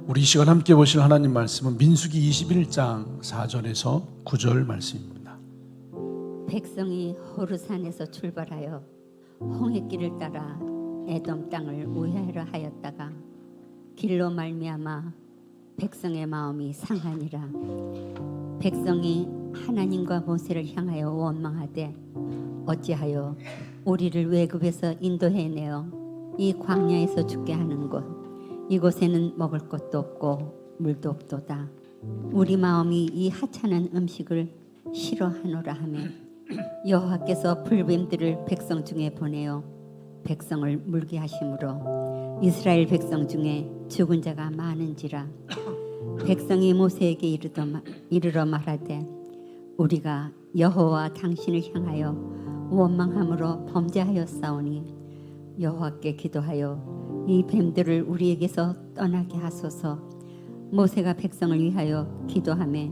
우리 이 시간 함께 보실 하나님 말씀은 민수기 21장 4절에서 9절 말씀입니다. 백성이 호르산에서 출발하여 홍해길을 따라 에돔 땅을 우회하려 하였다가 길로 말미암아 백성의 마음이 상하니라. 백성이 하나님과 모세를 향하여 원망하되 어찌하여 우리를 외국에서 인도해내어 이 광야에서 죽게 하는고 이곳에는 먹을 것도 없고 물도 없도다. 우리 마음이 이 하찮은 음식을 싫어하노라 하며 여호와께서 불뱀들을 백성 중에 보내어 백성을 물게 하심으로 이스라엘 백성 중에 죽은 자가 많은지라. 백성이 모세에게 이르러 말하되 우리가 여호와 당신을 향하여 원망함으로 범죄하였사오니 여호와께 기도하여 이 뱀들을 우리에게서 떠나게 하소서. 모세가 백성을 위하여 기도하매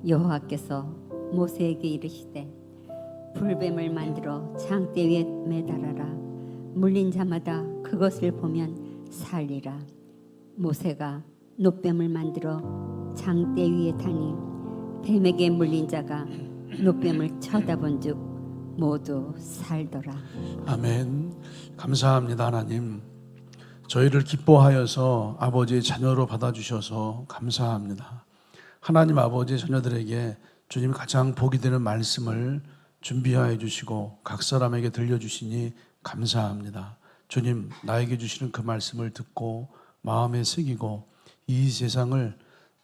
여호와께서 모세에게 이르시되 불뱀을 만들어 장대 위에 매달아라. 물린 자마다 그것을 보면 살리라. 모세가 놋뱀을 만들어 장대 위에 타니 뱀에게 물린 자가 놋뱀을 쳐다본즉 모두 살더라. 아멘. 감사합니다. 하나님, 저희를 기뻐하여서 아버지의 자녀로 받아주셔서 감사합니다. 하나님 아버지의 자녀들에게 주님이 가장 복이 되는 말씀을 준비하여 주시고 각 사람에게 들려주시니 감사합니다. 주님, 나에게 주시는 그 말씀을 듣고 마음에 새기고 이 세상을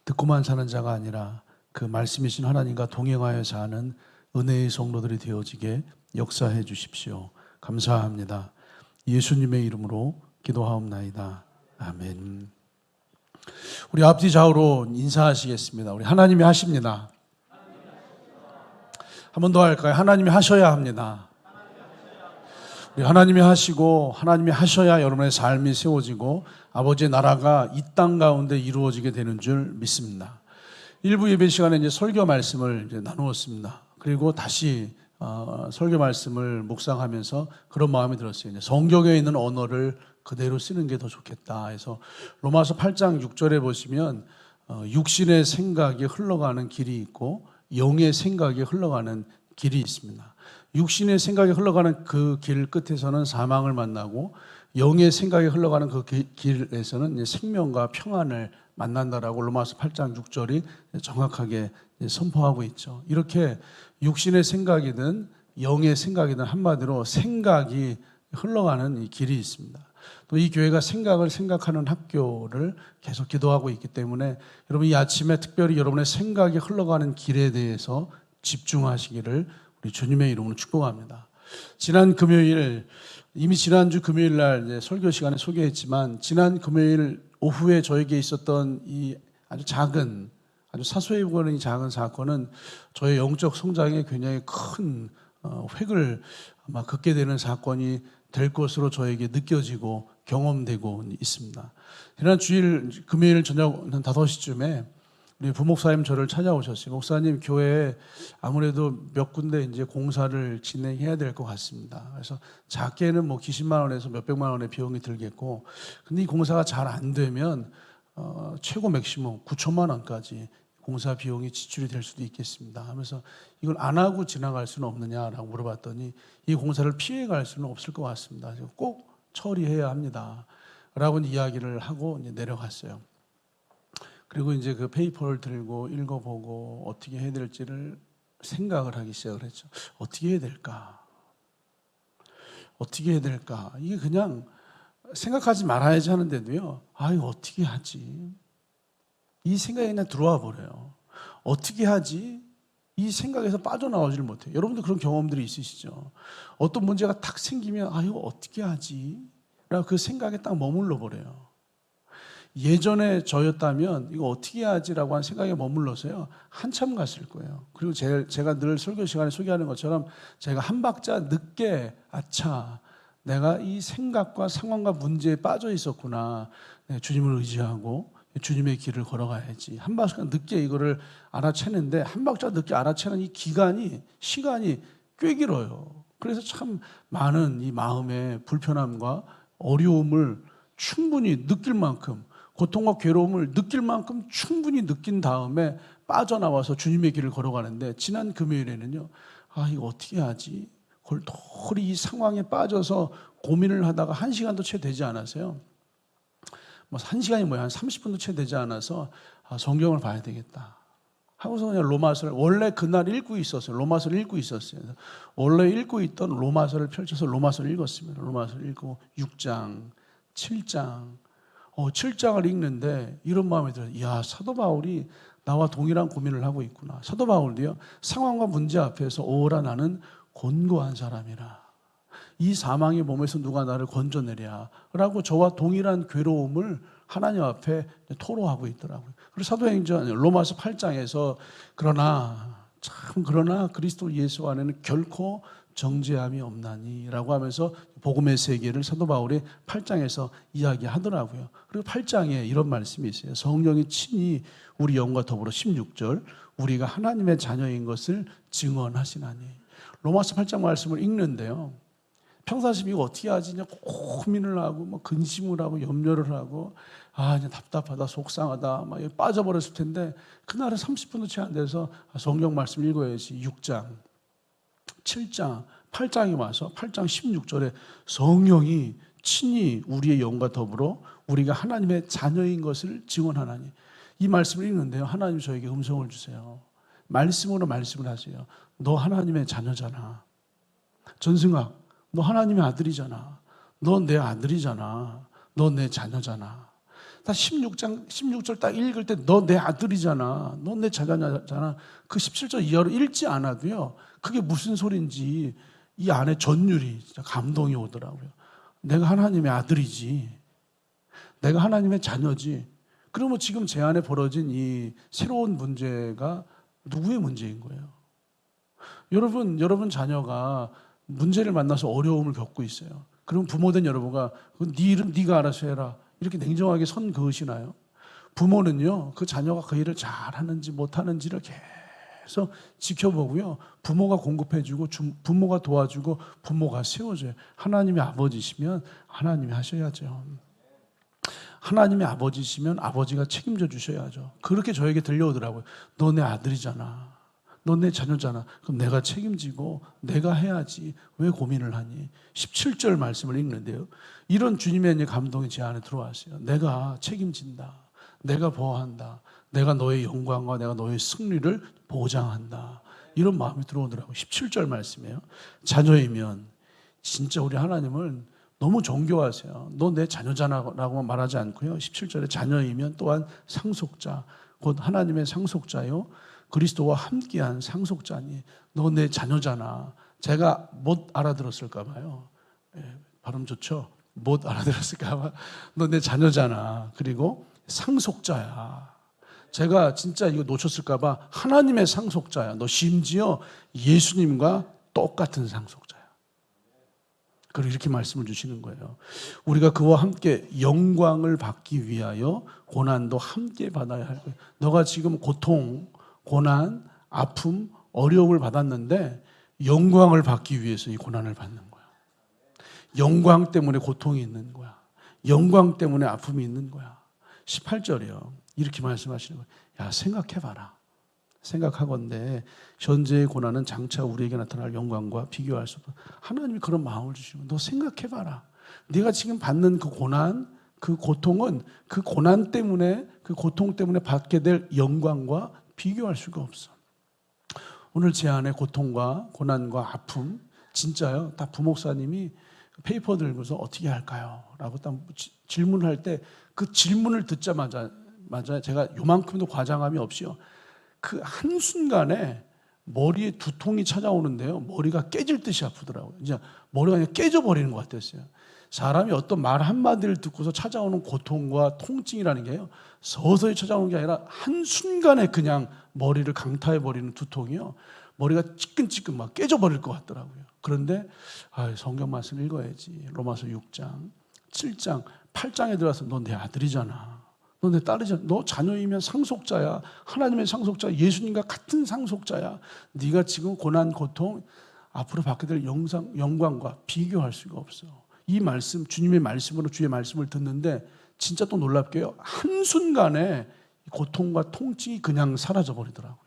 듣고만 사는 자가 아니라 그 말씀이신 하나님과 동행하여 사는 은혜의 성도들이 되어지게 역사해 주십시오. 감사합니다. 예수님의 이름으로 기도하옵나이다. 아멘. 우리 앞뒤 좌우로 인사하시겠습니다. 우리 하나님이 하십니다. 한 번 더 할까요? 하나님이 하셔야 합니다. 우리 하나님이 하시고 하나님이 하셔야 여러분의 삶이 세워지고 아버지의 나라가 이 땅 가운데 이루어지게 되는 줄 믿습니다. 일부 예배 시간에 이제 설교 말씀을 이제 나누었습니다. 그리고 다시 설교 말씀을 묵상하면서 그런 마음이 들었어요. 이제 성경에 있는 언어를 그대로 쓰는 게 더 좋겠다 해서 로마서 8장 6절에 보시면 육신의 생각이 흘러가는 길이 있고 영의 생각이 흘러가는 길이 있습니다. 육신의 생각이 흘러가는 그 길 끝에서는 사망을 만나고 영의 생각이 흘러가는 그 길에서는 생명과 평안을 만난다라고 로마서 8장 6절이 정확하게 선포하고 있죠. 이렇게 육신의 생각이든 영의 생각이든 한마디로 생각이 흘러가는 이 길이 있습니다. 또 이 교회가 생각을 생각하는 학교를 계속 기도하고 있기 때문에 여러분 이 아침에 특별히 여러분의 생각이 흘러가는 길에 대해서 집중하시기를 우리 주님의 이름으로 축복합니다. 지난 금요일, 이미 지난주 금요일 날 설교 시간에 소개했지만 지난 금요일 오후에 저에게 있었던 이 아주 작은, 아주 사소해 보이는 이 작은 사건은 저의 영적 성장에 굉장히 큰 획을 아마 긋게 되는 사건이 될 것으로 저에게 느껴지고 경험되고 있습니다. 지난 주일 금요일 저녁 한 5시쯤에 우리 부목사님 저를 찾아오셨어요. 목사님, 교회에 아무래도 몇 군데 이제 공사를 진행해야 될 것 같습니다. 그래서 작게는 뭐 기십만 원에서 몇백만 원의 비용이 들겠고, 근데 이 공사가 잘 안 되면 최고 맥시멈 9천만 원까지 공사 비용이 지출이 될 수도 있겠습니다 하면서 이걸 안 하고 지나갈 수는 없느냐라고 물어봤더니 이 공사를 피해 갈 수는 없을 것 같습니다. 꼭 처리해야 합니다 라고 이야기를 하고 이제 내려갔어요. 그리고 이제 그 페이퍼를 들고 읽어보고 어떻게 해야 될지를 생각을 하기 시작을 했죠. 어떻게 해야 될까? 어떻게 해야 될까? 이게 그냥 생각하지 말아야지 하는데도요, 이거 어떻게 하지? 이 생각이 그냥 들어와 버려요. 어떻게 하지? 이 생각에서 빠져나오지를 못해요. 여러분도 그런 경험들이 있으시죠? 어떤 문제가 탁 생기면 이거 어떻게 하지? 라고 그 생각에 딱 머물러 버려요. 예전에 저였다면 이거 어떻게 하지라고 한 생각에 머물러서요 한참 갔을 거예요. 그리고 제가 늘 설교 시간에 소개하는 것처럼 제가 한 박자 늦게 내가 이 생각과 상황과 문제에 빠져 있었구나. 주님을 의지하고 주님의 길을 걸어가야지. 한 박자 늦게 이거를 알아채는데 한 박자 늦게 알아채는 이 시간이 꽤 길어요. 그래서 참 많은 이 마음의 불편함과 어려움을 충분히 느낄 만큼 고통과 괴로움을 느낄 만큼 충분히 느낀 다음에 빠져나와서 주님의 길을 걸어가는데, 지난 금요일에는요, 이거 어떻게 하지? 골똘히 이 상황에 빠져서 고민을 하다가 1시간도 채 되지 않았어요. 뭐 1시간이 뭐야, 한 30분도 채 되지 않아서 성경을 봐야 되겠다 하고서 그냥 로마서를, 원래 그날 읽고 있었어요. 로마서를 읽고 있었어요. 원래 읽고 있던 로마서를 펼쳐서 로마서를 읽었습니다. 로마서를 읽고 6장, 7장, 7장을 읽는데 이런 마음이 들어요. 이야, 사도 바울이 나와 동일한 고민을 하고 있구나. 사도 바울도요, 상황과 문제 앞에서 오라 나는 곤고한 사람이라, 이 사망의 몸에서 누가 나를 건져내랴 라고 저와 동일한 괴로움을 하나님 앞에 토로하고 있더라고요. 그리고 사도행전 로마서 8장에서 그러나 그리스도 예수 안에는 결코 정죄함이 없나니 라고 하면서 복음의 세계를 사도 바울이 8장에서 이야기하더라고요. 그리고 8장에 이런 말씀이 있어요. 성령이 친히 우리 영과 더불어 16절 우리가 하나님의 자녀인 것을 증언하시나니. 로마서 8장 말씀을 읽는데요, 평상시 이거 어떻게 하지? 그냥 고민을 하고, 막 근심을 하고, 염려를 하고, 그냥 답답하다, 속상하다, 막 빠져버렸을 텐데, 그날은 30분도 채 안 돼서 성경 말씀 읽어야지. 6장, 7장, 8장에 와서 8장 16절에 성령이 친히 우리의 영과 더불어 우리가 하나님의 자녀인 것을 증언하나니. 이 말씀을 읽는데요, 하나님 저에게 음성을 주세요. 말씀으로 말씀을 하세요. 너 하나님의 자녀잖아. 전승아, 너 하나님의 아들이잖아. 너 내 아들이잖아. 너 내 자녀잖아. 다 16절 딱 읽을 때 너 내 아들이잖아. 너 내 자녀잖아. 그 17절 이하로 읽지 않아도요, 그게 무슨 소리인지 이 안에 전율이 진짜 감동이 오더라고요. 내가 하나님의 아들이지. 내가 하나님의 자녀지. 그러면 지금 제 안에 벌어진 이 새로운 문제가 누구의 문제인 거예요? 여러분 자녀가 문제를 만나서 어려움을 겪고 있어요. 그럼 부모된 여러분가 네 일은 네가 알아서 해라 이렇게 냉정하게 선 그으시나요? 부모는요, 그 자녀가 그 일을 잘하는지 못하는지를 계속 지켜보고요, 부모가 공급해주고 부모가 도와주고 부모가 세워줘요. 하나님의 아버지시면 하나님이 하셔야죠. 하나님의 아버지시면 아버지가 책임져 주셔야죠. 그렇게 저에게 들려오더라고요. 너 내 아들이잖아. 너 내 자녀잖아. 그럼 내가 책임지고 내가 해야지. 왜 고민을 하니? 17절 말씀을 읽는데요, 이런 주님의 감동이 제 안에 들어왔어요. 내가 책임진다. 내가 보호한다. 내가 너의 영광과 내가 너의 승리를 보장한다. 이런 마음이 들어오더라고요. 17절 말씀이에요. 자녀이면, 진짜 우리 하나님을 너무 정교하세요. 너 내 자녀잖아 라고 말하지 않고요, 17절에 자녀이면 또한 상속자, 곧 하나님의 상속자요 그리스도와 함께한 상속자니. 너 내 자녀잖아. 제가 못 알아들었을까 봐요. 발음 좋죠? 못 알아들었을까 봐. 너 내 자녀잖아. 그리고 상속자야. 제가 진짜 이거 놓쳤을까 봐. 하나님의 상속자야. 너 심지어 예수님과 똑같은 상속자야. 그리고 이렇게 말씀을 주시는 거예요. 우리가 그와 함께 영광을 받기 위하여 고난도 함께 받아야 할 거예요. 너가 지금 고통, 고난, 아픔, 어려움을 받았는데 영광을 받기 위해서 이 고난을 받는 거야. 영광 때문에 고통이 있는 거야. 영광 때문에 아픔이 있는 거야. 18절이요. 이렇게 말씀하시는 거예요. 야, 생각해봐라. 생각하건대 현재의 고난은 장차 우리에게 나타날 영광과 비교할 수 없다. 하나님이 그런 마음을 주시는 거예요. 너 생각해봐라. 네가 지금 받는 그 고난, 그 고통은 그 고난 때문에, 그 고통 때문에 받게 될 영광과 비교할 수가 없어. 오늘 제 안에 고통과 고난과 아픔, 진짜요, 다 부목사님이 페이퍼 들고서 어떻게 할까요? 라고 딱 질문할 때 그 질문을 듣자마자 제가 요만큼도 과장함이 없이요, 그 한순간에 머리에 두통이 찾아오는데요, 머리가 깨질 듯이 아프더라고요. 이제 머리가 그냥 깨져버리는 것 같았어요. 사람이 어떤 말 한마디를 듣고서 찾아오는 고통과 통증이라는 게요, 서서히 찾아오는 게 아니라 한순간에 그냥 머리를 강타해버리는 두통이요, 머리가 찌끈찌끈 막 깨져버릴 것 같더라고요. 그런데 성경 말씀 읽어야지. 로마서 6장, 7장, 8장에 들어가서 너 내 아들이잖아. 너 내 딸이잖아. 너 자녀이면 상속자야. 하나님의 상속자, 예수님과 같은 상속자야. 네가 지금 고난, 고통, 앞으로 받게 될 영광과 비교할 수가 없어. 이 말씀, 주님의 말씀으로 주의 말씀을 듣는데 진짜 또 놀랍게요. 한순간에 고통과 통증이 그냥 사라져 버리더라고요.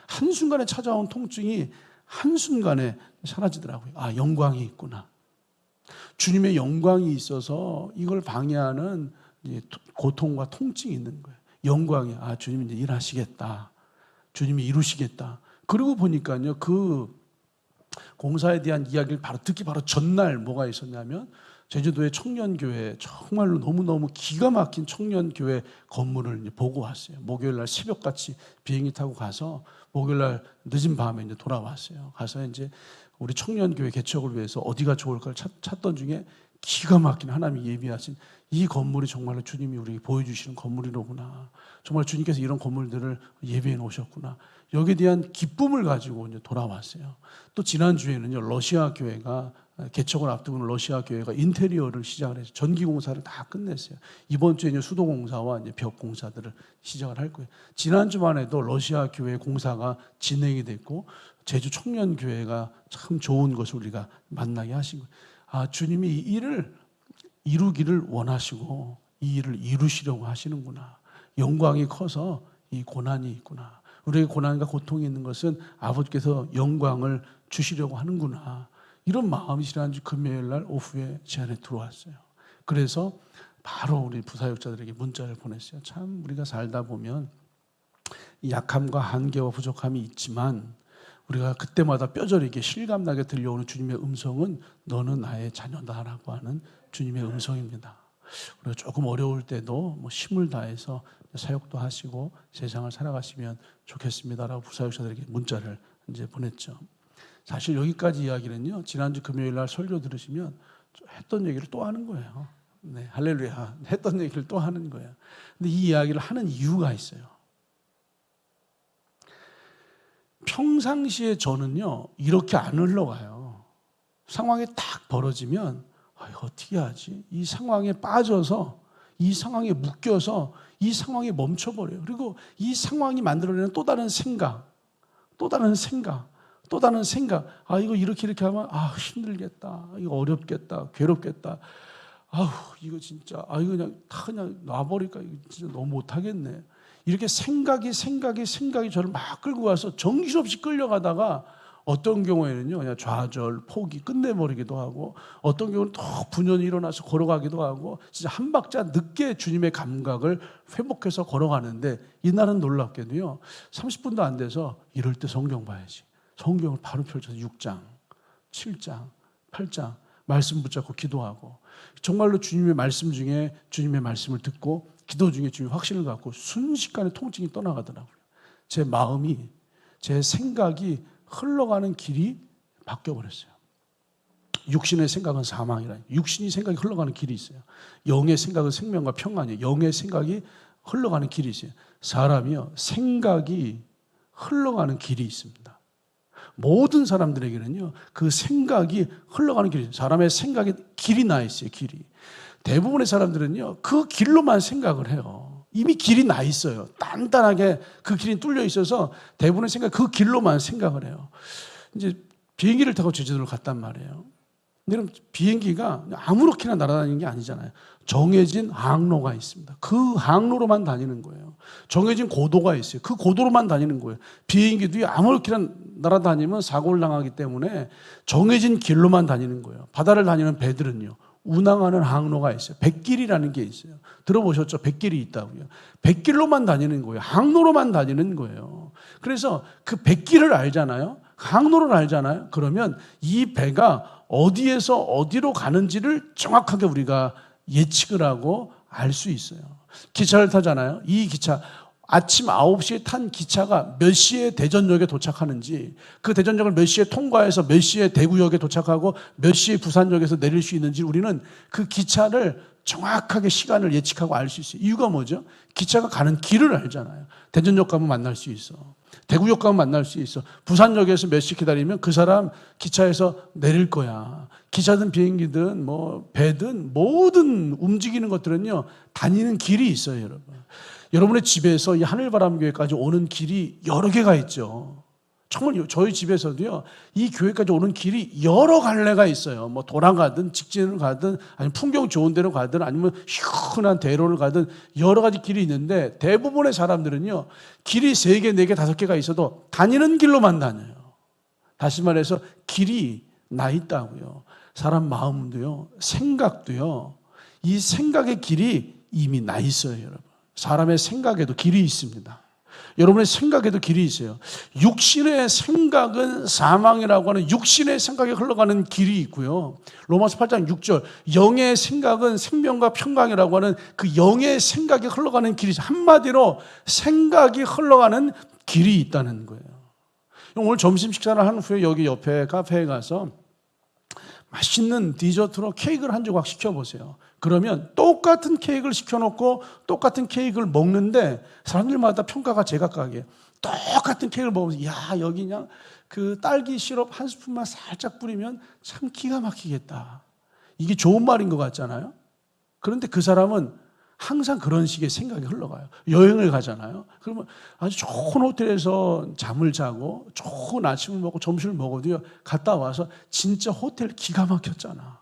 한순간에 찾아온 통증이 한순간에 사라지더라고요. 아, 영광이 있구나. 주님의 영광이 있어서 이걸 방해하는 고통과 통증이 있는 거예요. 영광이, 아, 주님이 이제 일하시겠다. 주님이 이루시겠다. 그러고 보니까요, 그 공사에 대한 이야기를 듣기 바로 전날 뭐가 있었냐면, 제주도의 청년교회, 정말로 너무너무 기가 막힌 청년교회 건물을 이제 보고 왔어요. 목요일날 새벽같이 비행기 타고 가서 목요일날 늦은 밤에 이제 돌아왔어요. 가서 이제 우리 청년교회 개척을 위해서 어디가 좋을까를 찾던 중에 기가 막힌 하나님이 예비하신 이 건물이 정말로 주님이 우리에게 보여주시는 건물이로구나. 정말 주님께서 이런 건물들을 예비해 놓으셨구나. 여기에 대한 기쁨을 가지고 이제 돌아왔어요. 또 지난주에는요, 러시아 교회가 개척을 앞두고는 러시아 교회가 인테리어를 시작을 해서 전기 공사를 다 끝냈어요. 이번 주에 이제 수도 공사와 이제 벽 공사들을 시작을 할 거예요. 지난주만 해도 러시아 교회 공사가 진행이 됐고 제주 청년 교회가 참 좋은 것을 우리가 만나게 하신 거예요. 아, 주님이 이 일을 이루기를 원하시고 이 일을 이루시려고 하시는구나. 영광이 커서 이 고난이 있구나. 우리에게 고난과 고통이 있는 것은 아버지께서 영광을 주시려고 하는구나. 이런 마음이 지난주 금요일날 오후에 제 안에 들어왔어요. 그래서 바로 우리 부사역자들에게 문자를 보냈어요. 참 우리가 살다 보면 약함과 한계와 부족함이 있지만 우리가 그때마다 뼈저리게 실감나게 들려오는 주님의 음성은 너는 나의 자녀다라고 하는 주님의 음성입니다. 우리가 조금 어려울 때도 뭐 힘을 다해서 사역도 하시고 세상을 살아가시면 좋겠습니다라고 부사역자들에게 문자를 이제 보냈죠. 사실 여기까지 이야기는요, 지난주 금요일 날 설교 들으시면 했던 얘기를 또 하는 거예요. 네, 할렐루야. 했던 얘기를 또 하는 거예요. 근데 이 이야기를 하는 이유가 있어요. 평상시에 저는요, 이렇게 안 흘러가요. 상황이 딱 벌어지면, 어떻게 하지? 이 상황에 빠져서, 이 상황에 묶여서, 이 상황에 멈춰버려요. 그리고 이 상황이 만들어내는 또 다른 생각, 아, 이거 이렇게 하면, 아, 힘들겠다. 이거 어렵겠다. 괴롭겠다. 아우, 이거 진짜, 이거 그냥 놔버릴까? 이거 진짜 너무 못하겠네. 이렇게 생각이 저를 막 끌고 가서 정신없이 끌려가다가 어떤 경우에는요, 그냥 좌절, 포기, 끝내버리기도 하고, 어떤 경우는 또 분연히 일어나서 걸어가기도 하고, 진짜 한 박자 늦게 주님의 감각을 회복해서 걸어가는데, 이날은 놀랍게도요, 30분도 안 돼서 이럴 때 성경 봐야지. 성경을 바로 펼쳐서 6장, 7장, 8장 말씀 붙잡고 기도하고 정말로 주님의 말씀 중에 주님의 말씀을 듣고 기도 중에 주님의 확신을 갖고 순식간에 통증이 떠나가더라고요. 제 마음이, 제 생각이 흘러가는 길이 바뀌어버렸어요. 육신의 생각은 사망이라. 육신이 생각이 흘러가는 길이 있어요. 영의 생각은 생명과 평안이에요. 영의 생각이 흘러가는 길이 있어요. 사람이요, 생각이 흘러가는 길이 있습니다. 모든 사람들에게는요, 그 생각이 흘러가는 길이 있어요. 사람의 생각에 길이 나 있어요, 길이. 대부분의 사람들은요, 그 길로만 생각을 해요. 이미 길이 나 있어요. 단단하게 그 길이 뚫려 있어서 대부분의 생각, 그 길로만 생각을 해요. 이제 비행기를 타고 제주도를 갔단 말이에요. 근데 비행기가 아무렇게나 날아다니는 게 아니잖아요. 정해진 항로가 있습니다. 그 항로로만 다니는 거예요. 정해진 고도가 있어요. 그 고도로만 다니는 거예요. 비행기도 아무렇게나 날아다니면 사고를 당하기 때문에 정해진 길로만 다니는 거예요. 바다를 다니는 배들은요, 운항하는 항로가 있어요. 백길이라는 게 있어요. 들어보셨죠? 백길이 있다고요. 백길로만 다니는 거예요. 항로로만 다니는 거예요. 그래서 그 백길을 알잖아요. 항로를 알잖아요. 그러면 이 배가 어디에서 어디로 가는지를 정확하게 우리가 예측을 하고 알 수 있어요. 기차를 타잖아요. 이 기차, 아침 9시에 탄 기차가 몇 시에 대전역에 도착하는지, 그 대전역을 몇 시에 통과해서 몇 시에 대구역에 도착하고 몇 시에 부산역에서 내릴 수 있는지 우리는 그 기차를 정확하게 시간을 예측하고 알 수 있어요. 이유가 뭐죠? 기차가 가는 길을 알잖아요. 대전역 가면 만날 수 있어. 대구역 가면 만날 수 있어. 부산역에서 몇 시 기다리면 그 사람 기차에서 내릴 거야. 기차든 비행기든 뭐 배든 모든 움직이는 것들은요, 다니는 길이 있어요, 여러분. 여러분의 집에서 이 하늘바람교회까지 오는 길이 여러 개가 있죠. 정말 저희 집에서도요, 이 교회까지 오는 길이 여러 갈래가 있어요. 뭐 돌아가든 직진을 가든 아니면 풍경 좋은 데로 가든 아니면 시원한 대로를 가든 여러 가지 길이 있는데 대부분의 사람들은요, 길이 3개, 4개, 5개가 있어도 다니는 길로만 다녀요. 다시 말해서 길이 나 있다고요. 사람 마음도요, 생각도요, 이 생각의 길이 이미 나 있어요, 여러분. 사람의 생각에도 길이 있습니다. 여러분의 생각에도 길이 있어요. 육신의 생각은 사망이라고 하는 육신의 생각에 흘러가는 길이 있고요. 로마서 8장 6절 영의 생각은 생명과 평강이라고 하는 그 영의 생각에 흘러가는 길이 있어요. 한마디로 생각이 흘러가는 길이 있다는 거예요. 오늘 점심 식사를 한 후에 여기 옆에 카페에 가서 맛있는 디저트로 케이크를 한 조각 시켜보세요. 그러면 똑같은 케이크를 시켜놓고 똑같은 케이크를 먹는데 사람들마다 평가가 제각각이에요. 똑같은 케이크를 먹으면서 야, 여기 그냥 그 딸기 시럽 한 스푼만 살짝 뿌리면 참 기가 막히겠다. 이게 좋은 말인 것 같잖아요. 그런데 그 사람은 항상 그런 식의 생각이 흘러가요. 여행을 가잖아요. 그러면 아주 좋은 호텔에서 잠을 자고 좋은 아침을 먹고 점심을 먹어도요, 갔다 와서 진짜 호텔 기가 막혔잖아.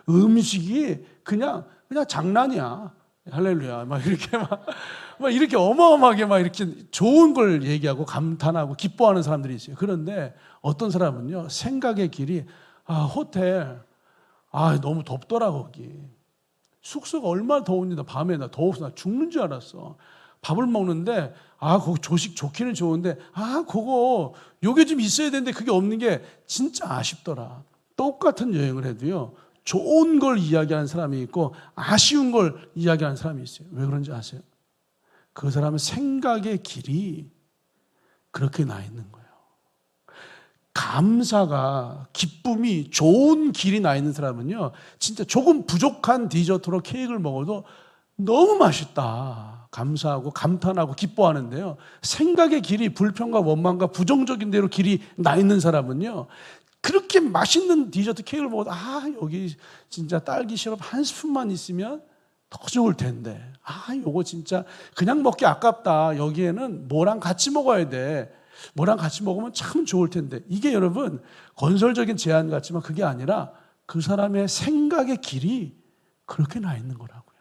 음식이 그냥 장난이야. 할렐루야. 막 이렇게 어마어마하게 막 이렇게 좋은 걸 얘기하고 감탄하고 기뻐하는 사람들이 있어요. 그런데 어떤 사람은요, 생각의 길이 호텔 너무 덥더라 거기. 숙소가 얼마나 더운데 밤에 나 더워서 나 죽는 줄 알았어. 밥을 먹는데 거기 조식 좋기는 좋은데 그거 요게 좀 있어야 되는데 그게 없는 게 진짜 아쉽더라. 똑같은 여행을 해도요, 좋은 걸 이야기하는 사람이 있고 아쉬운 걸 이야기하는 사람이 있어요. 왜 그런지 아세요? 그 사람의 생각의 길이 그렇게 나 있는 거예요. 감사가, 기쁨이 좋은 길이 나 있는 사람은요, 진짜 조금 부족한 디저트로 케이크를 먹어도 너무 맛있다, 감사하고 감탄하고 기뻐하는데요, 생각의 길이 불평과 원망과 부정적인 대로 길이 나 있는 사람은요, 그렇게 맛있는 디저트 케이크를 먹어도 여기 진짜 딸기 시럽 한 스푼만 있으면 더 좋을 텐데, 요거 진짜 그냥 먹기 아깝다, 여기에는 뭐랑 같이 먹어야 돼, 뭐랑 같이 먹으면 참 좋을 텐데, 이게 여러분 건설적인 제안 같지만 그게 아니라 그 사람의 생각의 길이 그렇게 나 있는 거라고요.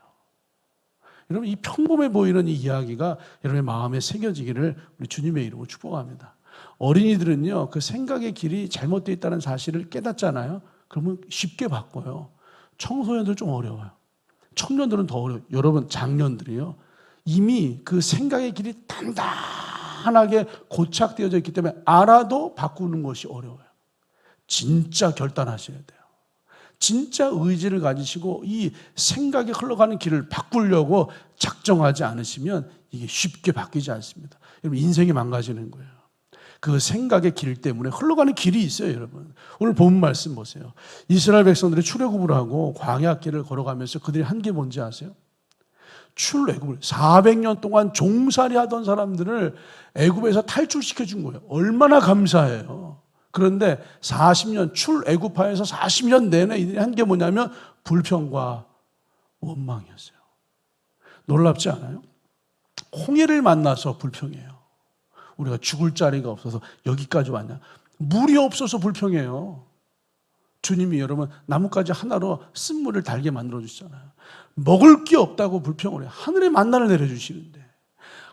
여러분, 이 평범해 보이는 이 이야기가 여러분의 마음에 새겨지기를 우리 주님의 이름으로 축복합니다. 어린이들은요, 그 생각의 길이 잘못되어 있다는 사실을 깨닫잖아요. 그러면 쉽게 바꿔요. 청소년들 좀 어려워요. 청년들은 더 어려워요. 여러분, 장년들이요, 이미 그 생각의 길이 단단하게 고착되어져 있기 때문에 알아도 바꾸는 것이 어려워요. 진짜 결단하셔야 돼요. 진짜 의지를 가지시고 이 생각이 흘러가는 길을 바꾸려고 작정하지 않으시면 이게 쉽게 바뀌지 않습니다. 여러분, 인생이 망가지는 거예요. 그 생각의 길 때문에 흘러가는 길이 있어요, 여러분. 오늘 본 말씀 보세요. 이스라엘 백성들이 출애굽을 하고 광야 길을 걸어가면서 그들이 한 게 뭔지 아세요? 출애굽을 400년 동안 종살이 하던 사람들을 애굽에서 탈출시켜 준 거예요. 얼마나 감사해요. 그런데 40년 출애굽하에서 40년 내내 이들이 한 게 뭐냐면 불평과 원망이었어요. 놀랍지 않아요? 홍해를 만나서 불평해요. 우리가 죽을 자리가 없어서 여기까지 왔냐? 물이 없어서 불평해요. 주님이 여러분 나뭇가지 하나로 쓴물을 달게 만들어 주시잖아요. 먹을 게 없다고 불평을 해요. 하늘의 만나를 내려주시는데,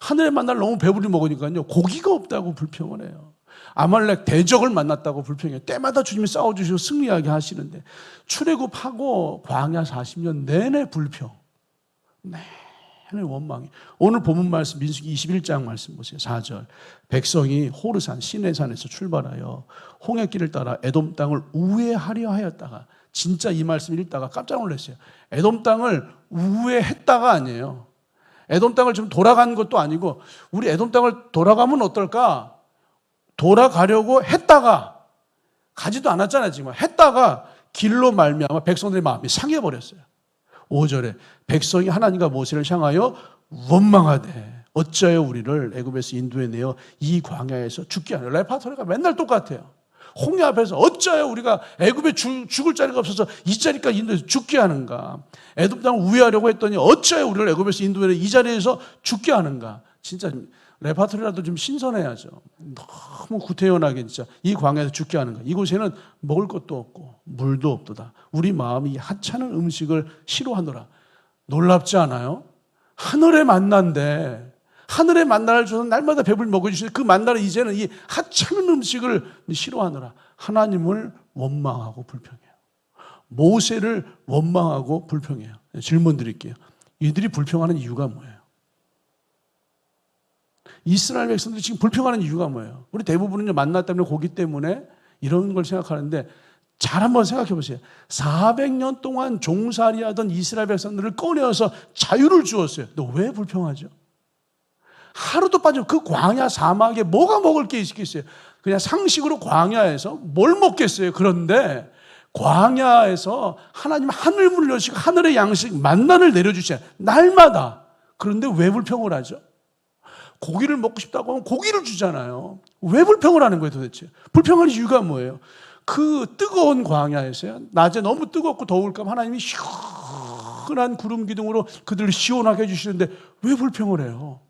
하늘의 만나를 너무 배부리 먹으니까요, 고기가 없다고 불평을 해요. 아말렉 대적을 만났다고 불평해요. 때마다 주님이 싸워주시고 승리하게 하시는데, 출애굽하고 광야 40년 내내 불평, 내내 원망이. 오늘 본문 말씀 민수기 21장 말씀 보세요. 4절. 백성이 호르산 시내산에서 출발하여 홍해길을 따라 에돔 땅을 우회하려 하였다가, 진짜 이 말씀 읽다가 깜짝 놀랐어요. 에돔 땅을 우회했다가 아니에요. 에돔 땅을 좀 돌아간 것도 아니고, 우리 에돔 땅을 돌아가면 어떨까? 돌아가려고 했다가, 가지도 않았잖아요. 지금 했다가 길로 말미암아 백성들의 마음이 상해버렸어요. 5절에 백성이 하나님과 모세를 향하여 원망하되 어찌하여 우리를 애굽에서 인도해내어 이 광야에서 죽게 하냐. 레파토리가 맨날 똑같아요. 홍해 앞에서 어찌하여 우리가 애굽에 죽을 자리가 없어서 이 자리까지 인도해서 죽게 하는가. 에돔 땅을 우회하려고 했더니 어찌하여 우리를 애굽에서 인도해내어 이 자리에서 죽게 하는가. 진짜 레파토리라도 좀 신선해야죠. 너무 구태연하게 진짜 이 광야에서 죽게 하는 거예요. 이곳에는 먹을 것도 없고 물도 없도다. 우리 마음이 하찮은 음식을 싫어하노라. 놀랍지 않아요? 하늘의 만나인데 하늘의 만나를 줘서 날마다 배불리 먹여주시는 그 만나를 이제는 이 하찮은 음식을 싫어하노라. 하나님을 원망하고 불평해요. 모세를 원망하고 불평해요. 질문 드릴게요. 이들이 불평하는 이유가 뭐예요? 이스라엘 백성들이 지금 불평하는 이유가 뭐예요? 우리 대부분은 만나 때문에 고기 때문에 이런 걸 생각하는데 잘 한번 생각해 보세요. 400년 동안 종살이하던 이스라엘 백성들을 꺼내어서 자유를 주었어요. 너 왜 불평하죠? 하루도 빠지면 그 광야 사막에 뭐가 먹을 게 있겠어요? 그냥 상식으로 광야에서 뭘 먹겠어요? 그런데 광야에서 하나님 하늘 문을 여시고 하늘의 양식 만나를 내려주셔요. 날마다. 그런데 왜 불평을 하죠? 고기를 먹고 싶다고 하면 고기를 주잖아요. 왜 불평을 하는 거예요 도대체? 불평하는 이유가 뭐예요? 그 뜨거운 광야에서요. 낮에 너무 뜨겁고 더울까 하나님이 시원한 구름 기둥으로 그들을 시원하게 해주시는데 왜 불평을 해요?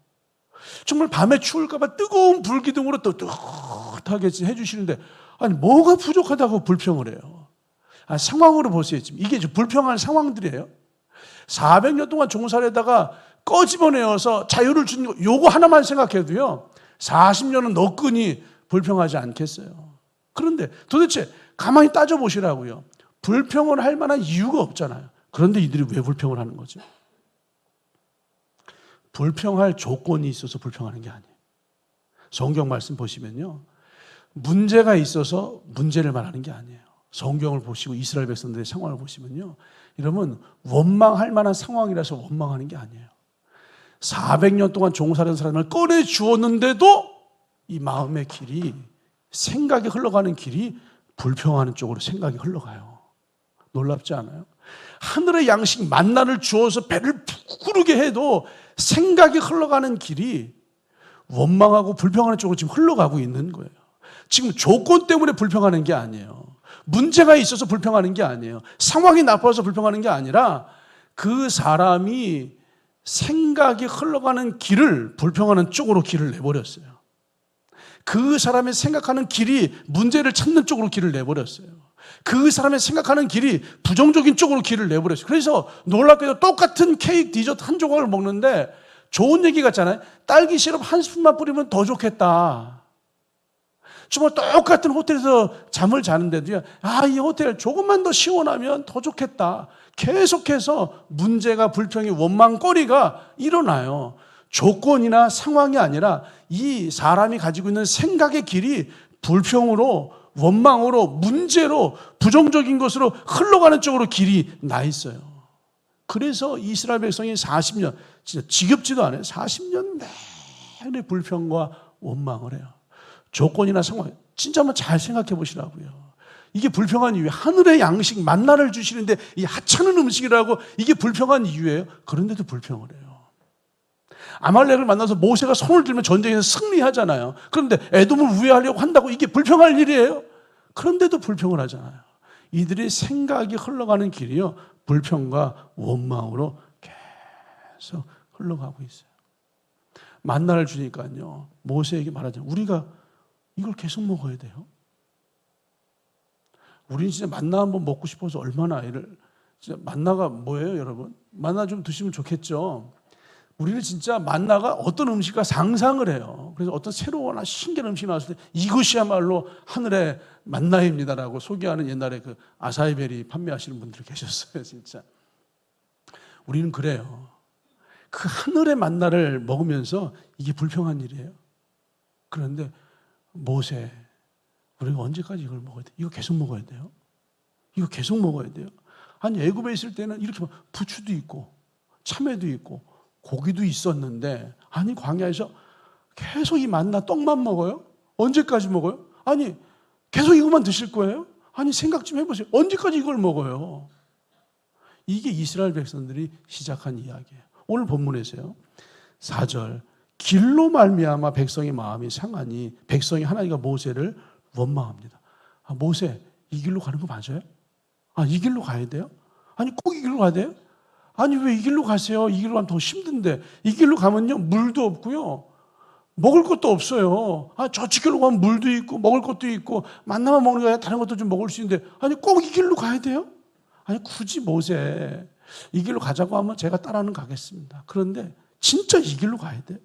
정말 밤에 추울까 봐 뜨거운 불 기둥으로 또 뜨뜻하게 해주시는데 아니 뭐가 부족하다고 불평을 해요? 상황으로 보세요. 지금 이게 불평한 상황들이에요. 400년 동안 종살이하다가 꺼집어내어서 자유를 주는 거 요거 하나만 생각해도요 40년은 너끈히 불평하지 않겠어요. 그런데 도대체 가만히 따져보시라고요. 불평을 할 만한 이유가 없잖아요. 그런데 이들이 왜 불평을 하는 거죠? 불평할 조건이 있어서 불평하는 게 아니에요. 성경 말씀 보시면요 문제가 있어서 문제를 말하는 게 아니에요. 성경을 보시고 이스라엘 백성들의 상황을 보시면요 이러면 원망할 만한 상황이라서 원망하는 게 아니에요. 400년 동안 종살이한 사람을 꺼내 주었는데도 이 마음의 길이 생각이 흘러가는 길이 불평하는 쪽으로 생각이 흘러가요. 놀랍지 않아요? 하늘의 양식 만나를 주어서 배를 부르게 해도 생각이 흘러가는 길이 원망하고 불평하는 쪽으로 지금 흘러가고 있는 거예요. 지금 조건 때문에 불평하는 게 아니에요. 문제가 있어서 불평하는 게 아니에요. 상황이 나빠서 불평하는 게 아니라 그 사람이 생각이 흘러가는 길을 불평하는 쪽으로 길을 내버렸어요. 그 사람의 생각하는 길이 문제를 찾는 쪽으로 길을 내버렸어요. 그 사람의 생각하는 길이 부정적인 쪽으로 길을 내버렸어요. 그래서 놀랍게도 똑같은 케이크 디저트 한 조각을 먹는데 좋은 얘기 같잖아요. 딸기 시럽 한 스푼만 뿌리면 더 좋겠다. 정말 똑같은 호텔에서 잠을 자는데도요. 이 호텔 조금만 더 시원하면 더 좋겠다. 계속해서 문제가 불평이 원망거리가 일어나요. 조건이나 상황이 아니라 이 사람이 가지고 있는 생각의 길이 불평으로 원망으로 문제로 부정적인 것으로 흘러가는 쪽으로 길이 나 있어요. 그래서 이스라엘 백성이 40년 진짜 지겹지도 않아요. 40년 내내 불평과 원망을 해요. 조건이나 상황 진짜 한번 잘 생각해 보시라고요. 이게 불평한 이유예요. 하늘의 양식 만나를 주시는데 이 하찮은 음식이라고 이게 불평한 이유예요. 그런데도 불평을 해요. 아말렉을 만나서 모세가 손을 들면 전쟁에서 승리하잖아요. 그런데 에돔을 우회하려고 한다고 이게 불평할 일이에요. 그런데도 불평을 하잖아요. 이들의 생각이 흘러가는 길이요 불평과 원망으로 계속 흘러가고 있어요. 만나를 주니까요 모세에게 말하잖아요. 우리가 이걸 계속 먹어야 돼요. 우리는 진짜 만나 한번 먹고 싶어서 얼마나 진짜 만나가 뭐예요, 여러분? 만나 좀 드시면 좋겠죠. 우리는 진짜 만나가 어떤 음식과 상상을 해요. 그래서 어떤 새로운 신기한 음식이 나왔을 때 이것이야말로 하늘의 만나입니다라고 소개하는 옛날에 그 아사이베리 판매하시는 분들이 계셨어요, 진짜. 우리는 그래요. 그 하늘의 만나를 먹으면서 이게 불평한 일이에요. 그런데 모세, 우리가 언제까지 이걸 먹어야 돼요? 이거 계속 먹어야 돼요? 이거 계속 먹어야 돼요? 아니 애굽에 있을 때는 이렇게 부추도 있고 참외도 있고 고기도 있었는데 아니 광야에서 계속 이 만나 떡만 먹어요? 언제까지 먹어요? 아니 계속 이것만 드실 거예요? 아니 생각 좀 해보세요. 언제까지 이걸 먹어요? 이게 이스라엘 백성들이 시작한 이야기예요. 오늘 본문에서요 4절 길로 말미암아 백성의 마음이 상하니 백성이 하나님과 모세를 원망합니다. 모세 이 길로 가는 거 맞아요? 이 길로 가야 돼요? 아니 꼭 이 길로 가야 돼요? 아니 왜 이 길로 가세요? 이 길로 가면 더 힘든데. 이 길로 가면요 물도 없고요 먹을 것도 없어요. 저쪽 길로 가면 물도 있고 먹을 것도 있고 만나만 먹는 게 아니라 다른 것도 좀 먹을 수 있는데 아니 꼭 이 길로 가야 돼요? 아니 굳이 모세 이 길로 가자고 하면 제가 따라는 가겠습니다. 그런데 진짜 이 길로 가야 돼요?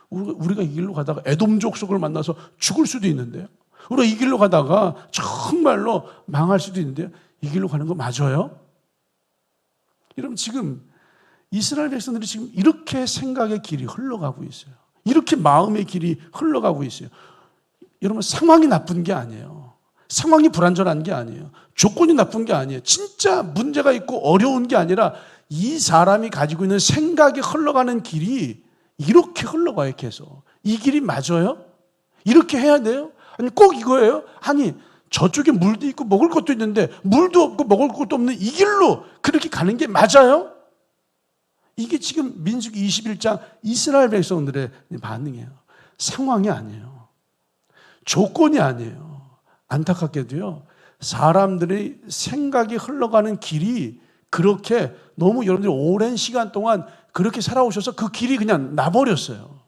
우리가 이 길로 가다가 에돔 족속을 만나서 죽을 수도 있는데요. 우리가 이 길로 가다가 정말로 망할 수도 있는데요. 이 길로 가는 거 맞아요? 여러분 지금 이스라엘 백성들이 지금 이렇게 생각의 길이 흘러가고 있어요. 이렇게 마음의 길이 흘러가고 있어요. 여러분 상황이 나쁜 게 아니에요. 상황이 불안전한 게 아니에요. 조건이 나쁜 게 아니에요. 진짜 문제가 있고 어려운 게 아니라 이 사람이 가지고 있는 생각이 흘러가는 길이 이렇게 흘러가요. 계속. 이 길이 맞아요? 이렇게 해야 돼요? 아니 꼭 이거예요? 아니 저쪽에 물도 있고 먹을 것도 있는데 물도 없고 먹을 것도 없는 이 길로 그렇게 가는 게 맞아요? 이게 지금 민수기 21장 이스라엘 백성들의 반응이에요. 상황이 아니에요. 조건이 아니에요. 안타깝게도요. 사람들의 생각이 흘러가는 길이 그렇게 너무 여러분들이 오랜 시간 동안 그렇게 살아오셔서 그 길이 그냥 나버렸어요.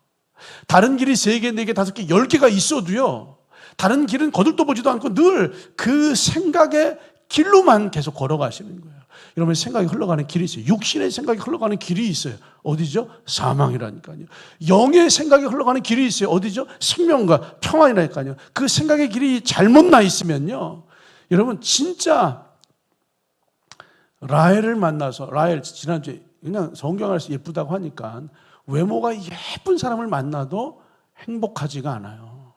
다른 길이 3개, 4개, 5개, 10개가 있어도요. 다른 길은 거들떠보지도 않고 늘 그 생각의 길로만 계속 걸어가시는 거예요. 여러분 생각이 흘러가는 길이 있어요. 육신의 생각이 흘러가는 길이 있어요. 어디죠? 사망이라니까요. 영의 생각이 흘러가는 길이 있어요. 어디죠? 생명과 평안이라니까요. 그 생각의 길이 잘못 나 있으면요. 여러분 진짜 라헬을 만나서 라헬 지난주에 그냥 성경에서 예쁘다고 하니까 외모가 예쁜 사람을 만나도 행복하지가 않아요.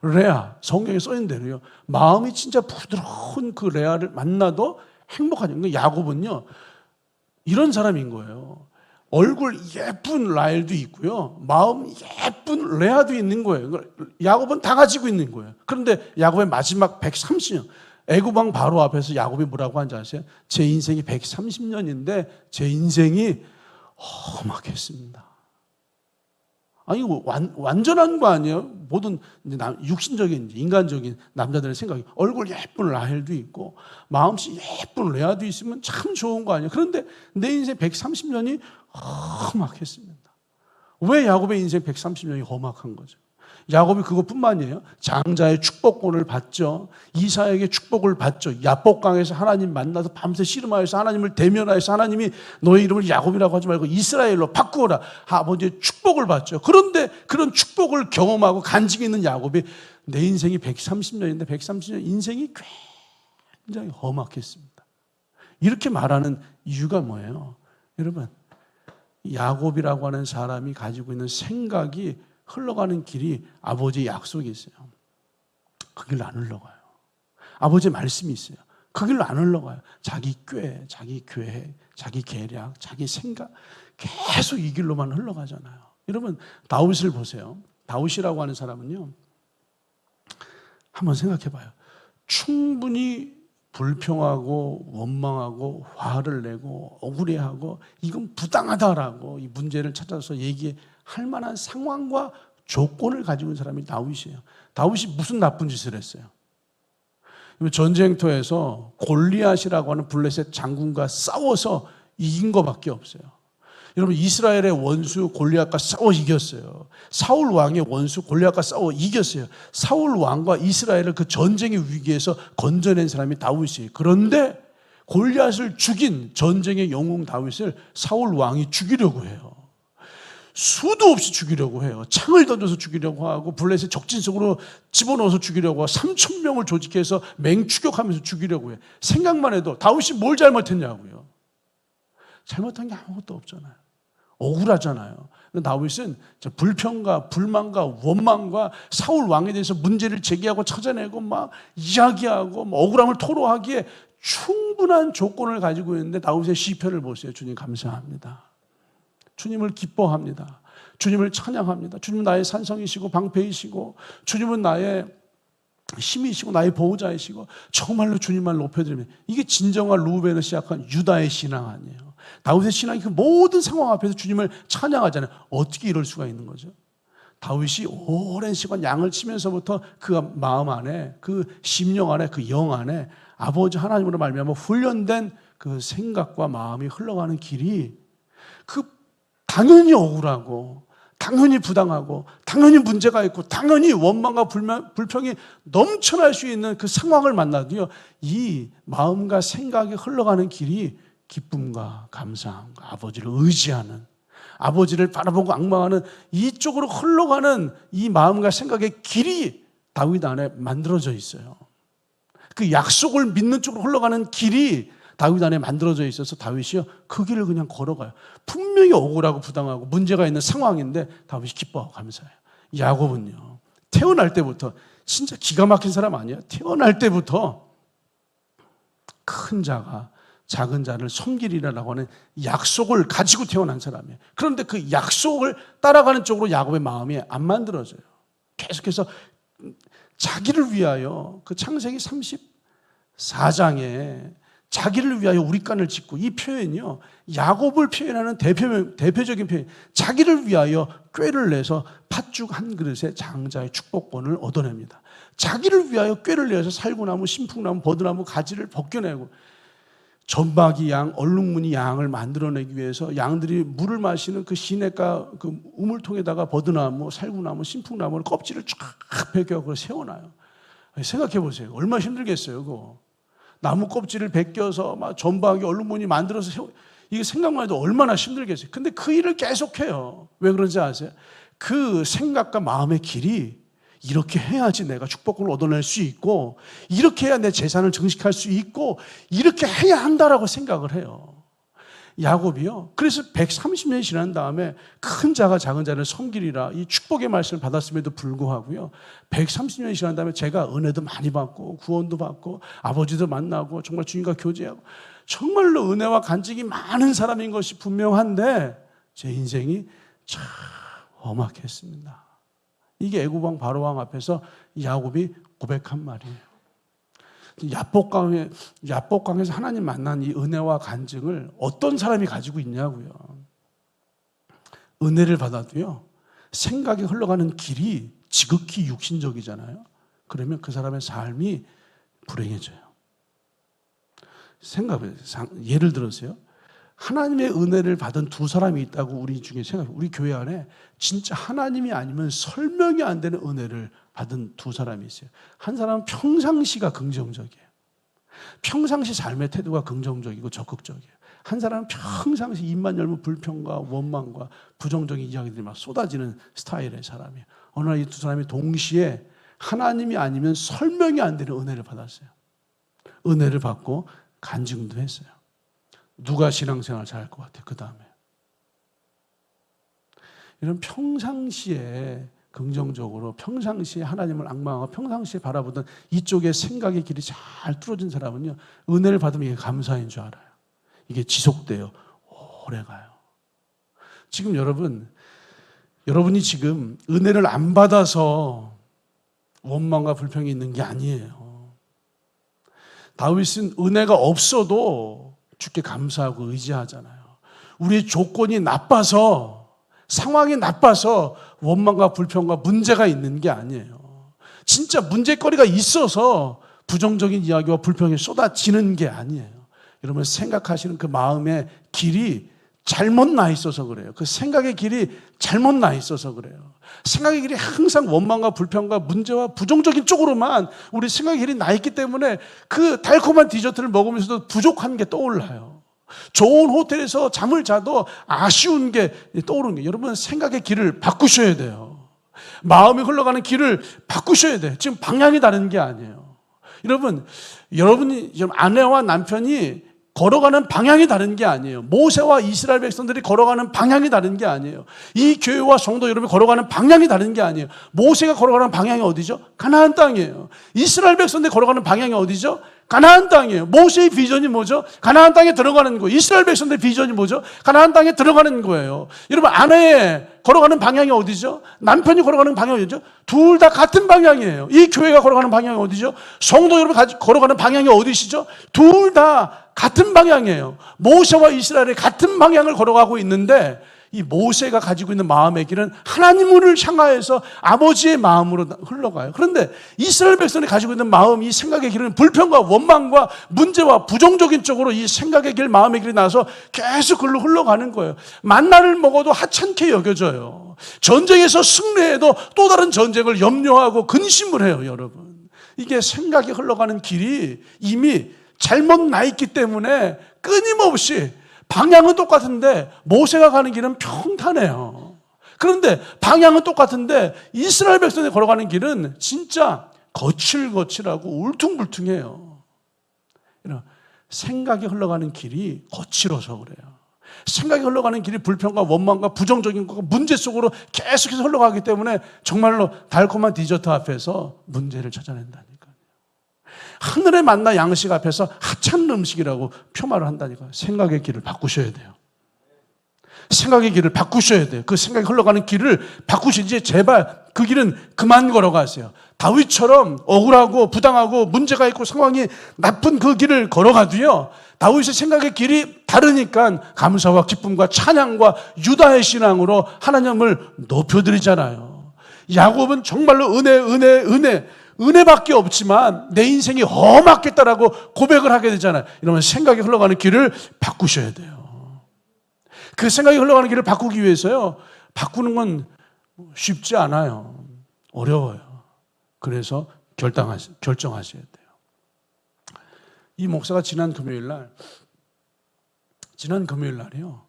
레아 성경에 써있는 대로요. 마음이 진짜 부드러운 그 레아를 만나도 행복하죠. 그러니까 야곱은요 이런 사람인 거예요. 얼굴 예쁜 라헬도 있고요, 마음 예쁜 레아도 있는 거예요. 야곱은 다 가지고 있는 거예요. 그런데 야곱의 마지막 130년 애굽 왕 바로 앞에서 야곱이 뭐라고 하는지 아세요? 제 인생이 130년인데 제 인생이 험악했습니다. 아니 이거 완전한 거 아니에요? 모든 육신적인 인간적인 남자들의 생각이 얼굴 예쁜 라헬도 있고 마음씨 예쁜 레아도 있으면 참 좋은 거 아니에요? 그런데 내 인생 130년이 험악했습니다. 왜 야곱의 인생 130년이 험악한 거죠? 야곱이 그것뿐만이에요. 장자의 축복권을 받죠. 이사에게 축복을 받죠. 야복강에서 하나님 만나서 밤새 씨름하여서 하나님을 대면하여서 하나님이 너의 이름을 야곱이라고 하지 말고 이스라엘로 바꾸어라. 아버지의 축복을 받죠. 그런데 그런 축복을 경험하고 간직이 있는 야곱이 내 인생이 130년인데 130년 인생이 굉장히 험악했습니다. 이렇게 말하는 이유가 뭐예요? 여러분 야곱이라고 하는 사람이 가지고 있는 생각이 흘러가는 길이 아버지의 약속이 있어요. 그 길로 안 흘러가요. 아버지의 말씀이 있어요. 그 길로 안 흘러가요. 자기 꾀, 자기 계획, 자기 계략, 자기 생각 계속 이 길로만 흘러가잖아요. 여러분 다윗을 보세요. 다윗이라고 하는 사람은요, 한번 생각해 봐요. 충분히 불평하고 원망하고 화를 내고 억울해하고 이건 부당하다라고 이 문제를 찾아서 얘기할 만한 상황과 조건을 가지고 있는 사람이 다윗이에요. 다윗이 무슨 나쁜 짓을 했어요? 전쟁터에서 골리앗이라고 하는 블레셋 장군과 싸워서 이긴 것밖에 없어요. 여러분 이스라엘의 원수 골리앗과 싸워 이겼어요. 사울 왕의 원수 골리앗과 싸워 이겼어요. 사울 왕과 이스라엘을 그 전쟁의 위기에서 건져낸 사람이 다윗이에요. 그런데 골리앗을 죽인 전쟁의 영웅 다윗을 사울 왕이 죽이려고 해요. 수도 없이 죽이려고 해요. 창을 던져서 죽이려고 하고 블레셋 적진 속으로 집어넣어서 죽이려고 하고 3,000명을 조직해서 맹추격하면서 죽이려고 해요. 생각만 해도 다윗이 뭘 잘못했냐고요. 잘못한 게 아무것도 없잖아요. 억울하잖아요. 다윗은 불평과 불만과 원망과 사울 왕에 대해서 문제를 제기하고 찾아내고 막 이야기하고 막 억울함을 토로하기에 충분한 조건을 가지고 있는데 다윗의 시편을 보세요. 주님 감사합니다. 주님을 기뻐합니다. 주님을 찬양합니다. 주님은 나의 산성이시고 방패이시고 주님은 나의 힘이시고 나의 보호자이시고 정말로 주님만 높여드리면 이게 진정한 루벤을 시작한 유다의 신앙 아니에요. 다윗의 신앙이 그 모든 상황 앞에서 주님을 찬양하잖아요. 어떻게 이럴 수가 있는 거죠? 다윗이 오랜 시간 양을 치면서부터 그 마음 안에 그 심령 안에 그 영 안에 아버지 하나님으로 말미암아 훈련된 그 생각과 마음이 흘러가는 길이 그 당연히 억울하고 당연히 부당하고 당연히 문제가 있고 당연히 원망과 불평이 넘쳐날 수 있는 그 상황을 만나도요, 이 마음과 생각이 흘러가는 길이 기쁨과 감사함과 아버지를 의지하는, 아버지를 바라보고 앙망하는 이쪽으로 흘러가는 이 마음과 생각의 길이 다윗 안에 만들어져 있어요. 그 약속을 믿는 쪽으로 흘러가는 길이 다윗 안에 만들어져 있어서 다윗이요, 그 길을 그냥 걸어가요. 분명히 억울하고 부당하고 문제가 있는 상황인데 다윗이 기뻐하고 감사해요. 야곱은요, 태어날 때부터 진짜 기가 막힌 사람 아니에요? 태어날 때부터 큰 자가 작은 자를 섬기리라고 하는 약속을 가지고 태어난 사람이에요. 그런데 그 약속을 따라가는 쪽으로 야곱의 마음이 안 만들어져요. 계속해서 자기를 위하여, 그 창세기 34장에 자기를 위하여 우리간을 짓고, 이 표현이요, 야곱을 표현하는 대표적인 표현, 자기를 위하여 꾀를 내서 팥죽 한 그릇에 장자의 축복권을 얻어냅니다. 자기를 위하여 꾀를 내서 살구나무, 신풍나무, 버드나무 가지를 벗겨내고, 전박이 양, 얼룩무늬 양을 만들어내기 위해서 양들이 물을 마시는 그 시냇가 그 우물통에다가 버드나무, 살구나무, 신풍나무를 껍질을 쫙 벗겨 그걸 세워놔요. 생각해 보세요. 얼마나 힘들겠어요, 그거. 나무 껍질을 벗겨서 막 전박이, 얼룩무늬 만들어서 이게 생각만 해도 얼마나 힘들겠어요. 근데 그 일을 계속해요. 왜 그런지 아세요? 그 생각과 마음의 길이 이렇게 해야지 내가 축복을 얻어낼 수 있고, 이렇게 해야 내 재산을 증식할 수 있고, 이렇게 해야 한다라고 생각을 해요. 야곱이요, 그래서 130년이 지난 다음에 큰 자가 작은 자를 섬기리라, 이 축복의 말씀을 받았음에도 불구하고요, 130년이 지난 다음에 제가 은혜도 많이 받고 구원도 받고 아버지도 만나고 정말 주님과 교제하고 정말로 은혜와 간직이 많은 사람인 것이 분명한데 제 인생이 참 험악했습니다. 이게 애굽왕 바로왕 앞에서 야곱이 고백한 말이에요. 야복강에서 하나님 만난 이 은혜와 간증을 어떤 사람이 가지고 있냐고요. 은혜를 받아도요, 생각이 흘러가는 길이 지극히 육신적이잖아요. 그러면 그 사람의 삶이 불행해져요. 예를 들어서요, 하나님의 은혜를 받은 두 사람이 있다고 우리 중에 우리 교회 안에 진짜 하나님이 아니면 설명이 안 되는 은혜를 받은 두 사람이 있어요. 한 사람은 평상시가 긍정적이에요. 평상시 삶의 태도가 긍정적이고 적극적이에요. 한 사람은 평상시 입만 열면 불평과 원망과 부정적인 이야기들이 막 쏟아지는 스타일의 사람이에요. 어느 날 이 두 사람이 동시에 하나님이 아니면 설명이 안 되는 은혜를 받았어요. 은혜를 받고 간증도 했어요. 누가 신앙생활 잘할 것 같아요? 그 다음에 이런 평상시에 긍정적으로, 평상시에 하나님을 앙망하고 평상시에 바라보던 이쪽의 생각의 길이 잘 뚫어진 사람은요, 은혜를 받으면 이게 감사인 줄 알아요. 이게 지속돼요. 오래가요. 지금 여러분이 지금 은혜를 안 받아서 원망과 불평이 있는 게 아니에요. 다윗은 은혜가 없어도 주께 감사하고 의지하잖아요. 우리의 조건이 나빠서, 상황이 나빠서 원망과 불평과 문제가 있는 게 아니에요. 진짜 문제거리가 있어서 부정적인 이야기와 불평이 쏟아지는 게 아니에요. 여러분 생각하시는 그 마음의 길이 잘못 나 있어서 그래요. 그 생각의 길이 잘못 나 있어서 그래요. 생각의 길이 항상 원망과 불평과 문제와 부정적인 쪽으로만 우리 생각의 길이 나 있기 때문에 그 달콤한 디저트를 먹으면서도 부족한 게 떠올라요. 좋은 호텔에서 잠을 자도 아쉬운 게 떠오르는 게, 여러분 생각의 길을 바꾸셔야 돼요. 마음이 흘러가는 길을 바꾸셔야 돼요. 지금 방향이 다른 게 아니에요. 여러분이 지금 아내와 남편이 걸어가는 방향이 다른 게 아니에요. 모세와 이스라엘 백성들이 걸어가는 방향이 다른 게 아니에요. 이 교회와 성도 여러분이 걸어가는 방향이 다른 게 아니에요. 모세가 걸어가는 방향이 어디죠? 가나안 땅이에요. 이스라엘 백성들이 걸어가는 방향이 어디죠? 가나안 땅이에요. 모세의 비전이 뭐죠? 가나안 땅에 들어가는 거예요. 이스라엘 백성들의 비전이 뭐죠? 가나안 땅에 들어가는 거예요. 여러분 아내의 걸어가는 방향이 어디죠? 남편이 걸어가는 방향이 어디죠? 둘 다 같은 방향이에요. 이 교회가 걸어가는 방향이 어디죠? 성도 여러분 걸어가는 방향이 어디시죠? 둘 다 같은 방향이에요. 모세와 이스라엘이 같은 방향을 걸어가고 있는데 이 모세가 가지고 있는 마음의 길은 하나님을 향하여서 아버지의 마음으로 흘러가요. 그런데 이스라엘 백성이 가지고 있는 마음, 이 생각의 길은 불평과 원망과 문제와 부정적인 쪽으로 이 생각의 길, 마음의 길이 나서 계속 글로 흘러가는 거예요. 만나를 먹어도 하찮게 여겨져요. 전쟁에서 승리해도 또 다른 전쟁을 염려하고 근심을 해요, 여러분. 이게 생각이 흘러가는 길이 이미 잘못 나 있기 때문에 끊임없이 방향은 똑같은데 모세가 가는 길은 평탄해요. 그런데 방향은 똑같은데 이스라엘 백성이 걸어가는 길은 진짜 거칠거칠하고 울퉁불퉁해요. 생각이 흘러가는 길이 거칠어서 그래요. 생각이 흘러가는 길이 불평과 원망과 부정적인 것과 문제 속으로 계속해서 흘러가기 때문에 정말로 달콤한 디저트 앞에서 문제를 찾아낸다니까요. 하늘의 만나 양식 앞에서 하찮은 음식이라고 표말을 한다니까요. 생각의 길을 바꾸셔야 돼요. 생각의 길을 바꾸셔야 돼요. 그 생각이 흘러가는 길을 바꾸시지 제발 그 길은 그만 걸어가세요. 다윗처럼 억울하고 부당하고 문제가 있고 상황이 나쁜 그 길을 걸어가도요. 다윗의 생각의 길이 다르니까 감사와 기쁨과 찬양과 유다의 신앙으로 하나님을 높여드리잖아요. 야곱은 정말로 은혜밖에 없지만 내 인생이 험악했다라고 고백을 하게 되잖아요. 이러면 생각이 흘러가는 길을 바꾸셔야 돼요. 그 생각이 흘러가는 길을 바꾸기 위해서요. 바꾸는 건 쉽지 않아요. 어려워요. 그래서 결정하셔야 돼요. 이 목사가 지난 금요일 날이요.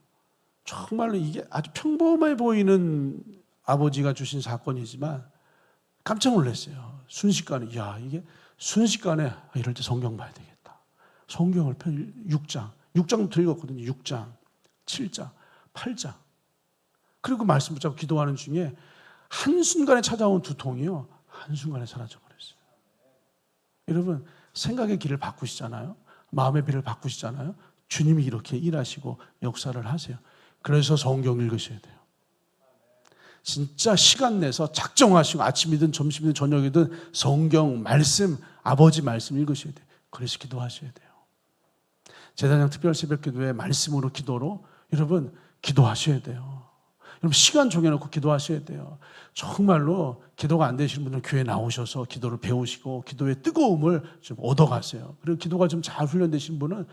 정말로 이게 아주 평범해 보이는 아버지가 주신 사건이지만 깜짝 놀랐어요. 순식간에, 이게 순식간에 이럴 때 성경 봐야 되겠다. 성경을 6장부터 읽었거든요. 6장, 7장, 8장. 그리고 말씀 붙잡고 기도하는 중에 한순간에 찾아온 두통이요. 한순간에 사라져버렸어요. 여러분, 생각의 길을 바꾸시잖아요. 마음의 길을 바꾸시잖아요. 주님이 이렇게 일하시고 역사를 하세요. 그래서 성경 읽으셔야 돼요. 진짜 시간 내서 작정하시고 아침이든 점심이든 저녁이든 성경 말씀, 아버지 말씀 읽으셔야 돼요. 그래서 기도하셔야 돼요. 제단양 특별 새벽 기도회 말씀으로 기도로 여러분 기도하셔야 돼요. 여러분 시간 정해놓고 기도하셔야 돼요. 정말로 기도가 안 되시는 분들은 교회 나오셔서 기도를 배우시고 기도의 뜨거움을 좀 얻어가세요. 그리고 기도가 좀 잘 훈련되신 분은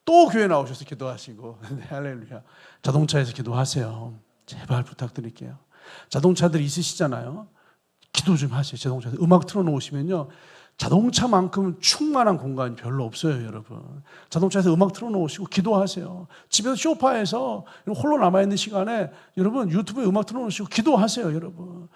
또 교회 나오셔서 기도하시고 할렐루야. 자동차에서 기도하세요. 제발 부탁드릴게요. 자동차들 있으시잖아요. 기도 좀 하세요. 자동차에서 음악 틀어놓으시면요. 자동차만큼 충만한 공간이 별로 없어요, 여러분. 자동차에서 음악 틀어놓으시고 기도하세요. 집에서 소파에서 홀로 남아있는 시간에 여러분 유튜브에 음악 틀어놓으시고 기도하세요, 여러분.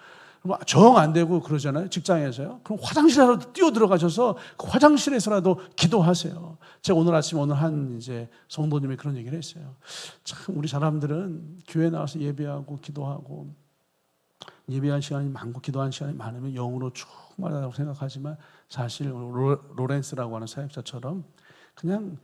정 안 되고 그러잖아요, 직장에서요. 그럼 화장실에라도 뛰어 들어가셔서 그 화장실에서라도 기도하세요. 제가 오늘 아침 한 이제 성도님이 그런 얘기를 했어요. 참 우리 사람들은 교회 나와서 예배하고 기도하고 예배한 시간이 많고 기도한 시간이 많으면 영으로 충만하다고 생각하지만 사실 로렌스라고 하는 사역자처럼 그냥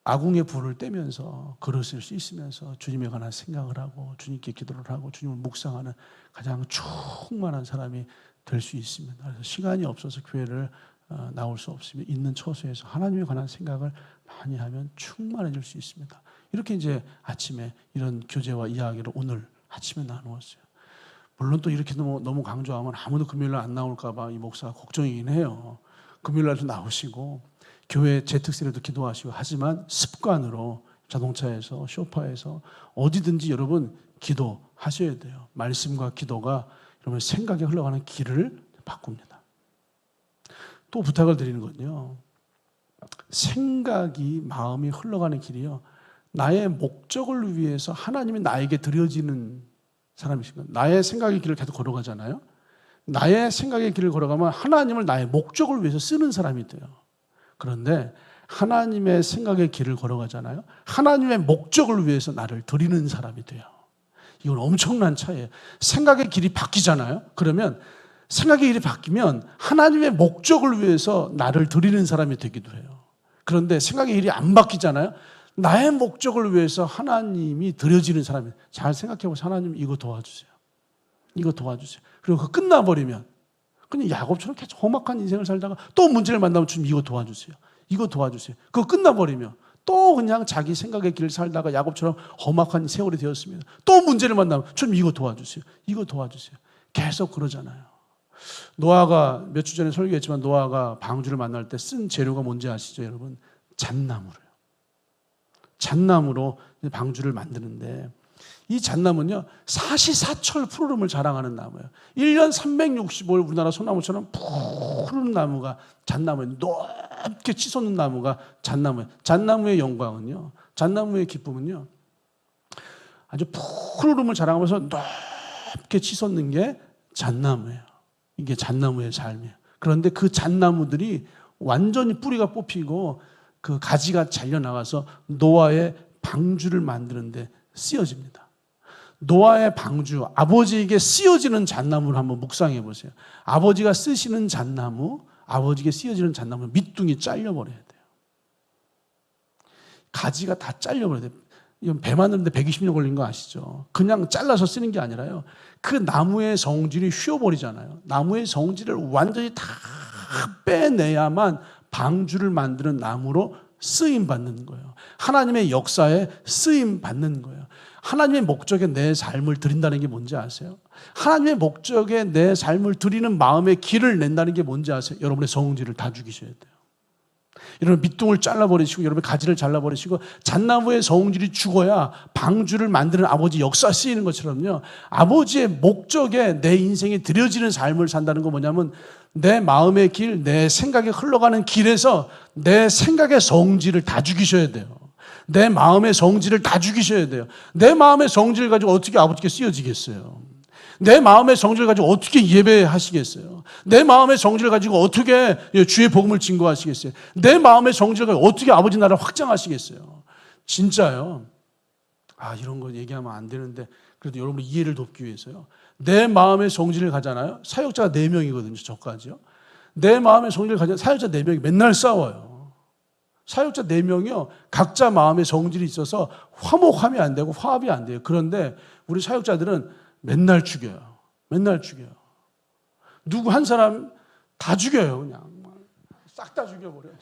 아궁에 불을 떼면서 그릇을 씻으면서 주님에 관한 생각을 하고 주님께 기도를 하고 주님을 묵상하는 가장 충만한 사람이 될 수 있습니다. 그래서 시간이 없어서 교회를 나올 수 없으면 있는 처소에서 하나님에 관한 생각을 많이 하면 충만해질 수 있습니다. 이렇게 이제 아침에 이런 교제와 이야기를 오늘 아침에 나누었어요. 물론 또 이렇게 너무 강조하면 아무도 금요일날 안 나올까 봐 이 목사가 걱정이긴 해요. 금요일날도 나오시고 교회 재특세에도 기도하시고 하지만 습관으로 자동차에서 소파에서 어디든지 여러분 기도하셔야 돼요. 말씀과 기도가 여러분 생각에 흘러가는 길을 바꿉니다. 또 부탁을 드리는 건요. 생각이 마음이 흘러가는 길이요. 나의 목적을 위해서 하나님이 나에게 드려지는 사람이시거든요. 나의 생각의 길을 계속 걸어가잖아요. 나의 생각의 길을 걸어가면 하나님을 나의 목적을 위해서 쓰는 사람이 돼요. 그런데 하나님의 생각의 길을 걸어가잖아요. 하나님의 목적을 위해서 나를 드리는 사람이 돼요. 이건 엄청난 차이예요. 생각의 길이 바뀌잖아요. 그러면 생각의 길이 바뀌면 하나님의 목적을 위해서 나를 드리는 사람이 되기도 해요. 그런데 생각의 길이 안 바뀌잖아요. 나의 목적을 위해서 하나님이 드려지는 사람이. 잘 생각해보세요. 하나님 이거 도와주세요. 이거 도와주세요. 그리고 그거 끝나버리면 그냥 야곱처럼 계속 험악한 인생을 살다가 또 문제를 만나면 주님 이거 도와주세요. 이거 도와주세요. 그거 끝나버리면 또 그냥 자기 생각의 길을 살다가 야곱처럼 험악한 세월이 되었습니다. 또 문제를 만나면 좀 이거 도와주세요. 이거 도와주세요. 계속 그러잖아요. 노아가 몇 주 전에 설교했지만 노아가 방주를 만날 때 쓴 재료가 뭔지 아시죠, 여러분? 잣나무로요. 잣나무로 방주를 만드는데 이 잣나무는요, 사시사철 푸르름을 자랑하는 나무예요. 1년 365일 우리나라 소나무처럼 푸른 나무가 잣나무예요. 높게 치솟는 나무가 잣나무예요. 잣나무의 영광은요, 잣나무의 기쁨은요, 아주 푸르름을 자랑하면서 높게 치솟는 게 잣나무예요. 이게 잣나무의 삶이에요. 그런데 그 잣나무들이 완전히 뿌리가 뽑히고 그 가지가 잘려나가서 노아의 방주를 만드는데 쓰여집니다. 노아의 방주, 아버지에게 쓰여지는 잣나무를 한번 묵상해 보세요. 아버지가 쓰시는 잣나무, 아버지에게 쓰여지는 잣나무 밑둥이 잘려버려야 돼요. 가지가 다 잘려버려야 돼요. 이건 배 만드는데 120년 걸린 거 아시죠? 그냥 잘라서 쓰는 게 아니라요, 그 나무의 성질이 휘어버리잖아요. 나무의 성질을 완전히 다 빼내야만 방주를 만드는 나무로 쓰임 받는 거예요. 하나님의 역사에 쓰임 받는 거예요. 하나님의 목적에 내 삶을 드린다는 게 뭔지 아세요? 하나님의 목적에 내 삶을 드리는 마음의 길을 낸다는 게 뭔지 아세요? 여러분의 성질을 다 죽이셔야 돼요. 여러분 밑둥을 잘라버리시고 여러분의 가지를 잘라버리시고 잣나무의 성질이 죽어야 방주를 만드는 아버지 역사 쓰이는 것처럼요, 아버지의 목적에 내 인생이 드려지는 삶을 산다는 건 뭐냐면 내 마음의 길, 내 생각에 흘러가는 길에서 내 생각의 성질을 다 죽이셔야 돼요. 내 마음의 성질을 다 죽이셔야 돼요. 내 마음의 성질을 가지고 어떻게 아버지께 쓰여지겠어요? 내 마음의 성질을 가지고 어떻게 예배하시겠어요? 내 마음의 성질을 가지고 어떻게 주의 복음을 증거하시겠어요? 내 마음의 성질을 가지고 어떻게 아버지 나라를 확장하시겠어요? 진짜요. 이런 거 얘기하면 안 되는데 그래도 여러분의 이해를 돕기 위해서요, 내 마음의 성질을 가잖아요. 사역자가 4명이거든요. 저까지요. 내 마음의 성질을 가진 사역자 4명이 맨날 싸워요. 사역자 4명이요, 각자 마음의 성질이 있어서 화목함이 안 되고 화합이 안 돼요. 그런데 우리 사역자들은 맨날 죽여요. 맨날 죽여요. 누구 한 사람 다 죽여요. 그냥 싹 다 죽여버려요.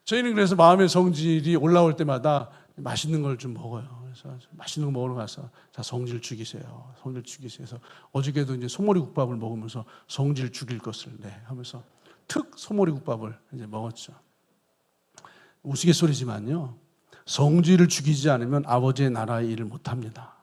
저희는 그래서 마음의 성질이 올라올 때마다 맛있는 걸 좀 먹어요. 그래서 맛있는 거 먹으러 가서 자, 성질 죽이세요. 성질 죽이세요. 그래서 어저께도 이제 소머리 국밥을 먹으면서 성질 죽일 것을 하면서 특 소머리 국밥을 이제 먹었죠. 우스갯소리지만요, 성질을 죽이지 않으면 아버지의 나라의 일을 못합니다.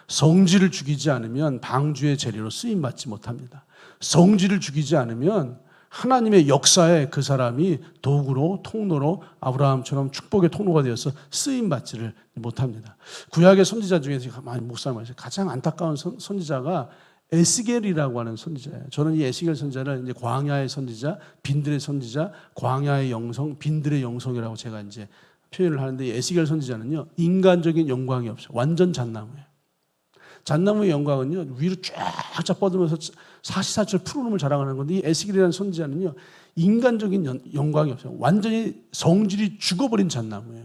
성질을 죽이지 않으면 방주의 재료로 쓰임받지 못합니다. 성질을 죽이지 않으면 하나님의 역사에 그 사람이 도구로, 통로로 아브라함처럼 축복의 통로가 되어서 쓰임받지를 못합니다. 구약의 선지자 중에서 많이 묵상하면서 가장 안타까운 선지자가 에스겔이라고 하는 선지자예요. 저는 이 에스겔 선지자를 이제 광야의 선지자, 빈들의 선지자, 광야의 영성, 빈들의 영성이라고 제가 이제 표현을 하는데, 이 에스겔 선지자는요, 인간적인 영광이 없어요. 완전 잣나무예요. 잣나무의 영광은요, 위로 쫙쫙 뻗으면서 사시사철 푸르름을 자랑하는 건데, 이 에스겔이라는 선지자는요, 인간적인 영광이 없어요. 완전히 성질이 죽어버린 잣나무예요.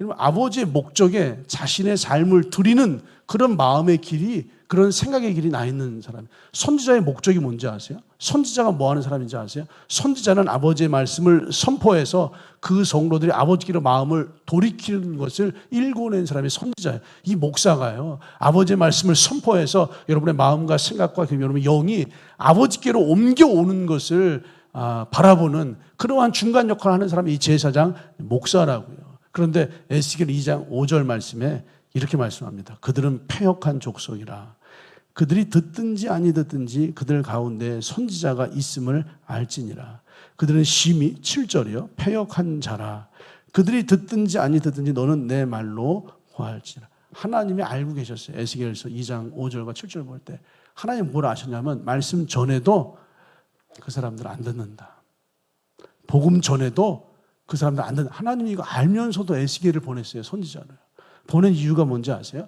여러분, 아버지의 목적에 자신의 삶을 드리는 그런 마음의 길이, 그런 생각의 길이 나 있는 사람. 선지자의 목적이 뭔지 아세요? 선지자가 뭐 하는 사람인지 아세요? 선지자는 아버지의 말씀을 선포해서 그 성도들이 아버지께로 마음을 돌이키는 것을 일궈낸 사람이 선지자예요. 이 목사가요, 아버지의 말씀을 선포해서 여러분의 마음과 생각과 여러분의 영이 아버지께로 옮겨오는 것을 바라보는 그러한 중간 역할을 하는 사람이 이 제사장 목사라고요. 그런데 에스겔 2장 5절 말씀에 이렇게 말씀합니다. 그들은 패역한 족속이라. 그들이 듣든지 아니 듣든지 그들 가운데 선지자가 있음을 알지니라. 그들은 심히 7절이요, 패역한 자라. 그들이 듣든지 아니 듣든지 너는 내 말로 호할지라. 하나님이 알고 계셨어요. 에스겔서 2장 5절과 7절 볼 때 하나님 뭘 아셨냐면, 말씀 전에도 그 사람들 안 듣는다. 복음 전에도 그 사람들 안 듣는다. 하나님이 이거 알면서도 에스겔을 보냈어요. 선지자를 보낸 이유가 뭔지 아세요?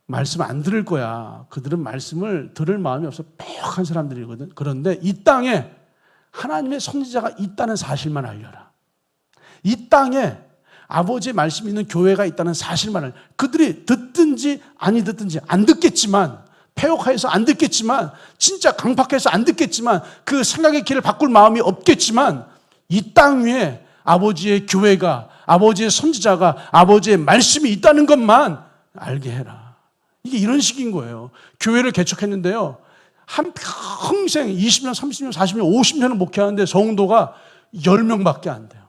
말씀 안 들을 거야. 그들은 말씀을 들을 마음이 없어 패역한 사람들이거든. 그런데 이 땅에 하나님의 선지자가 있다는 사실만 알려라. 이 땅에 아버지의 말씀이 있는 교회가 있다는 사실만 알려라. 그들이 듣든지 아니 듣든지 안 듣겠지만, 패역해서 안 듣겠지만, 진짜 강팍해서 안 듣겠지만, 그 생각의 길을 바꿀 마음이 없겠지만, 이 땅 위에 아버지의 교회가, 아버지의 선지자가, 아버지의 말씀이 있다는 것만 알게 해라. 이게 이런 식인 거예요. 교회를 개척했는데요. 한 평생 20년, 30년, 40년, 50년을 목회하는데 성도가 10명밖에 안 돼요.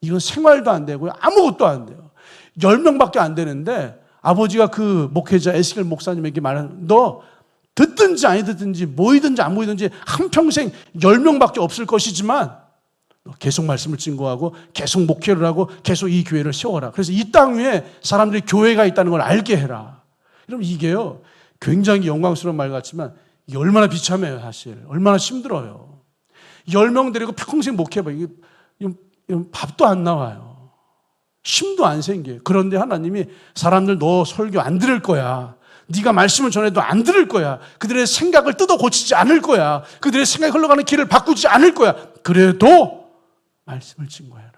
이건 생활도 안 되고요. 아무것도 안 돼요. 10명밖에 안 되는데 아버지가 그 목회자 에스겔 목사님에게 말하는, 너 듣든지 아니 듣든지 모이든지 안 모이든지 한평생 10명밖에 없을 것이지만 계속 말씀을 증거하고 계속 목회를 하고 계속 이 교회를 세워라. 그래서 이 땅 위에 사람들이 교회가 있다는 걸 알게 해라. 여러분, 이게요 굉장히 영광스러운 말 같지만 이게 얼마나 비참해요. 사실 얼마나 힘들어요. 10명 데리고 평생 목회해봐. 이게 밥도 안 나와요. 힘도 안 생겨요. 그런데 하나님이 사람들 너 설교 안 들을 거야. 네가 말씀을 전해도 안 들을 거야. 그들의 생각을 뜯어 고치지 않을 거야. 그들의 생각이 흘러가는 길을 바꾸지 않을 거야. 그래도 말씀을 증거해라.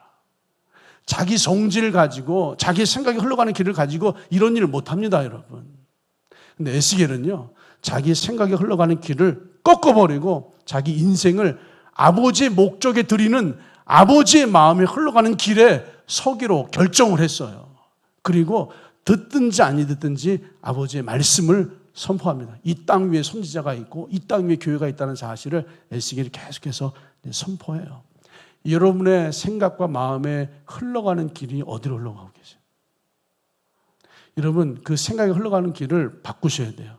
자기 성질을 가지고 자기 생각이 흘러가는 길을 가지고 이런 일을 못합니다, 여러분. 근데 에스겔은요 자기 생각이 흘러가는 길을 꺾어버리고 자기 인생을 아버지의 목적에 드리는, 아버지의 마음이 흘러가는 길에 서기로 결정을 했어요. 그리고 듣든지 아니 듣든지 아버지의 말씀을 선포합니다. 이 땅 위에 선지자가 있고 이 땅 위에 교회가 있다는 사실을 에스겔이 계속해서 선포해요. 여러분의 생각과 마음에 흘러가는 길이 어디로 흘러가고 계세요? 여러분, 그 생각이 흘러가는 길을 바꾸셔야 돼요.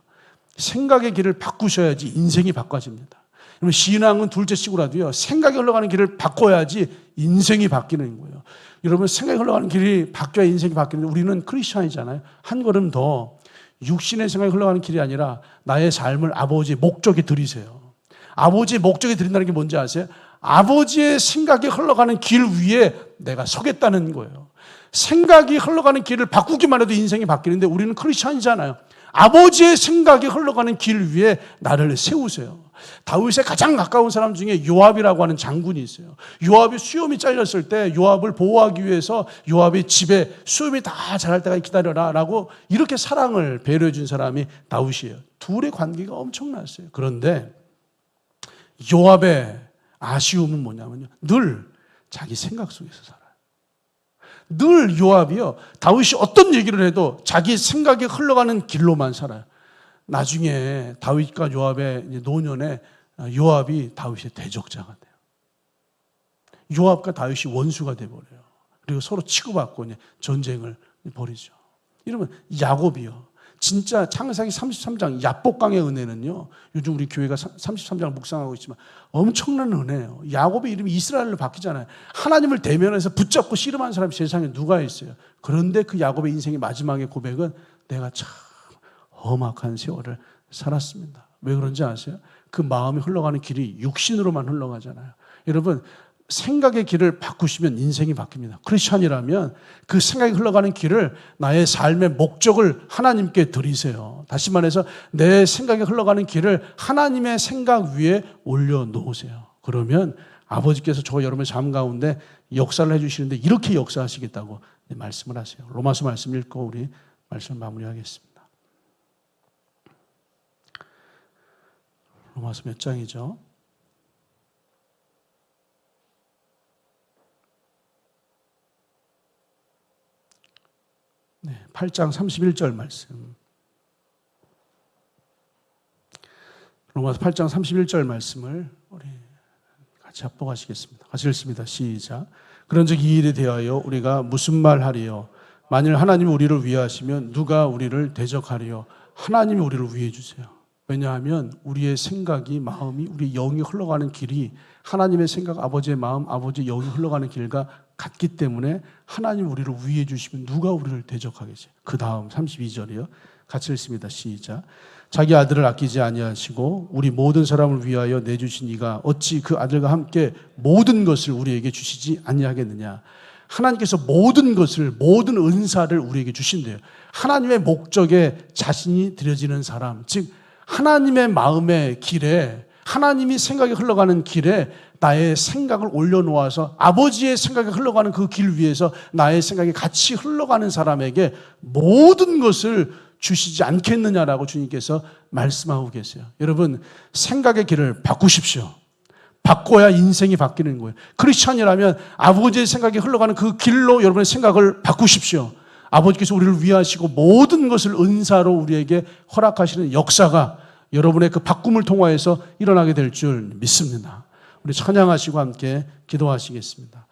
생각의 길을 바꾸셔야지 인생이 바꿔집니다. 여러분, 신앙은 둘째 치고라도요 생각이 흘러가는 길을 바꿔야지 인생이 바뀌는 거예요. 여러분, 생각이 흘러가는 길이 바뀌어야 인생이 바뀌는데 우리는 크리스천이잖아요. 한 걸음 더 육신의 생각이 흘러가는 길이 아니라 나의 삶을 아버지의 목적에 드리세요. 아버지의 목적에 드린다는 게 뭔지 아세요? 아버지의 생각이 흘러가는 길 위에 내가 서겠다는 거예요. 생각이 흘러가는 길을 바꾸기만 해도 인생이 바뀌는데 우리는 크리스천이잖아요. 아버지의 생각이 흘러가는 길 위에 나를 세우세요. 다윗의 가장 가까운 사람 중에 요압이라고 하는 장군이 있어요. 요압이 수염이 잘렸을 때 요압을 보호하기 위해서 요압의 집에 수염이 다 자랄 때까지 기다려라 라고 이렇게 사랑을 배려해 준 사람이 다윗이에요. 둘의 관계가 엄청났어요. 그런데 요압의 아쉬움은 뭐냐면요, 늘 자기 생각 속에서 살아요. 늘 요압이요 다윗이 어떤 얘기를 해도 자기 생각이 흘러가는 길로만 살아요. 나중에 다윗과 요압의 노년에 요압이 다윗의 대적자가 돼요. 요압과 다윗이 원수가 돼버려요. 그리고 서로 치고받고 전쟁을 벌이죠. 이러면 야곱이요 진짜 창세기 33장 야복강의 은혜는요 요즘 우리 교회가 33장을 묵상하고 있지만 엄청난 은혜예요. 야곱의 이름이 이스라엘로 바뀌잖아요. 하나님을 대면해서 붙잡고 씨름한 사람이 세상에 누가 있어요. 그런데 그 야곱의 인생의 마지막의 고백은 내가 참 험악한 세월을 살았습니다. 왜 그런지 아세요? 그 마음이 흘러가는 길이 육신으로만 흘러가잖아요. 여러분, 생각의 길을 바꾸시면 인생이 바뀝니다. 크리스천이라면 그 생각이 흘러가는 길을 나의 삶의 목적을 하나님께 드리세요. 다시 말해서 내 생각이 흘러가는 길을 하나님의 생각 위에 올려놓으세요. 그러면 아버지께서 저 여러분의 삶 가운데 역사를 해주시는데 이렇게 역사하시겠다고 말씀을 하세요. 로마서 말씀 읽고 우리 말씀을 마무리하겠습니다. 로마서 몇 장이죠? 네, 8장 31절 말씀. 로마서 8장 31절 말씀을 우리 같이 합독하시겠습니다. 같이 읽습니다. 시작. 그런즉 이 일에 대하여 우리가 무슨 말 하리요? 만일 하나님이 우리를 위하시면 누가 우리를 대적하리요? 하나님이 우리를 위해 주세요. 왜냐하면 우리의 생각이, 마음이, 우리 영이 흘러가는 길이 하나님의 생각, 아버지의 마음, 아버지의 영이 흘러가는 길과 같기 때문에 하나님 우리를 위해 주시면 누가 우리를 대적하겠어요. 그 다음 32절이요. 같이 읽습니다. 시작. 자기 아들을 아끼지 아니하시고 우리 모든 사람을 위하여 내주신 이가 어찌 그 아들과 함께 모든 것을 우리에게 주시지 아니하겠느냐. 하나님께서 모든 것을, 모든 은사를 우리에게 주신대요. 하나님의 목적에 자신이 드려지는 사람, 즉 하나님의 마음의 길에, 하나님이 생각이 흘러가는 길에 나의 생각을 올려놓아서 아버지의 생각이 흘러가는 그 길 위에서 나의 생각이 같이 흘러가는 사람에게 모든 것을 주시지 않겠느냐라고 주님께서 말씀하고 계세요. 여러분, 생각의 길을 바꾸십시오. 바꿔야 인생이 바뀌는 거예요. 크리스찬이라면 아버지의 생각이 흘러가는 그 길로 여러분의 생각을 바꾸십시오. 아버지께서 우리를 위하시고 모든 것을 은사로 우리에게 허락하시는 역사가 여러분의 그 바꿈을 통하여서 일어나게 될 줄 믿습니다. 우리 찬양하시고 함께 기도하시겠습니다.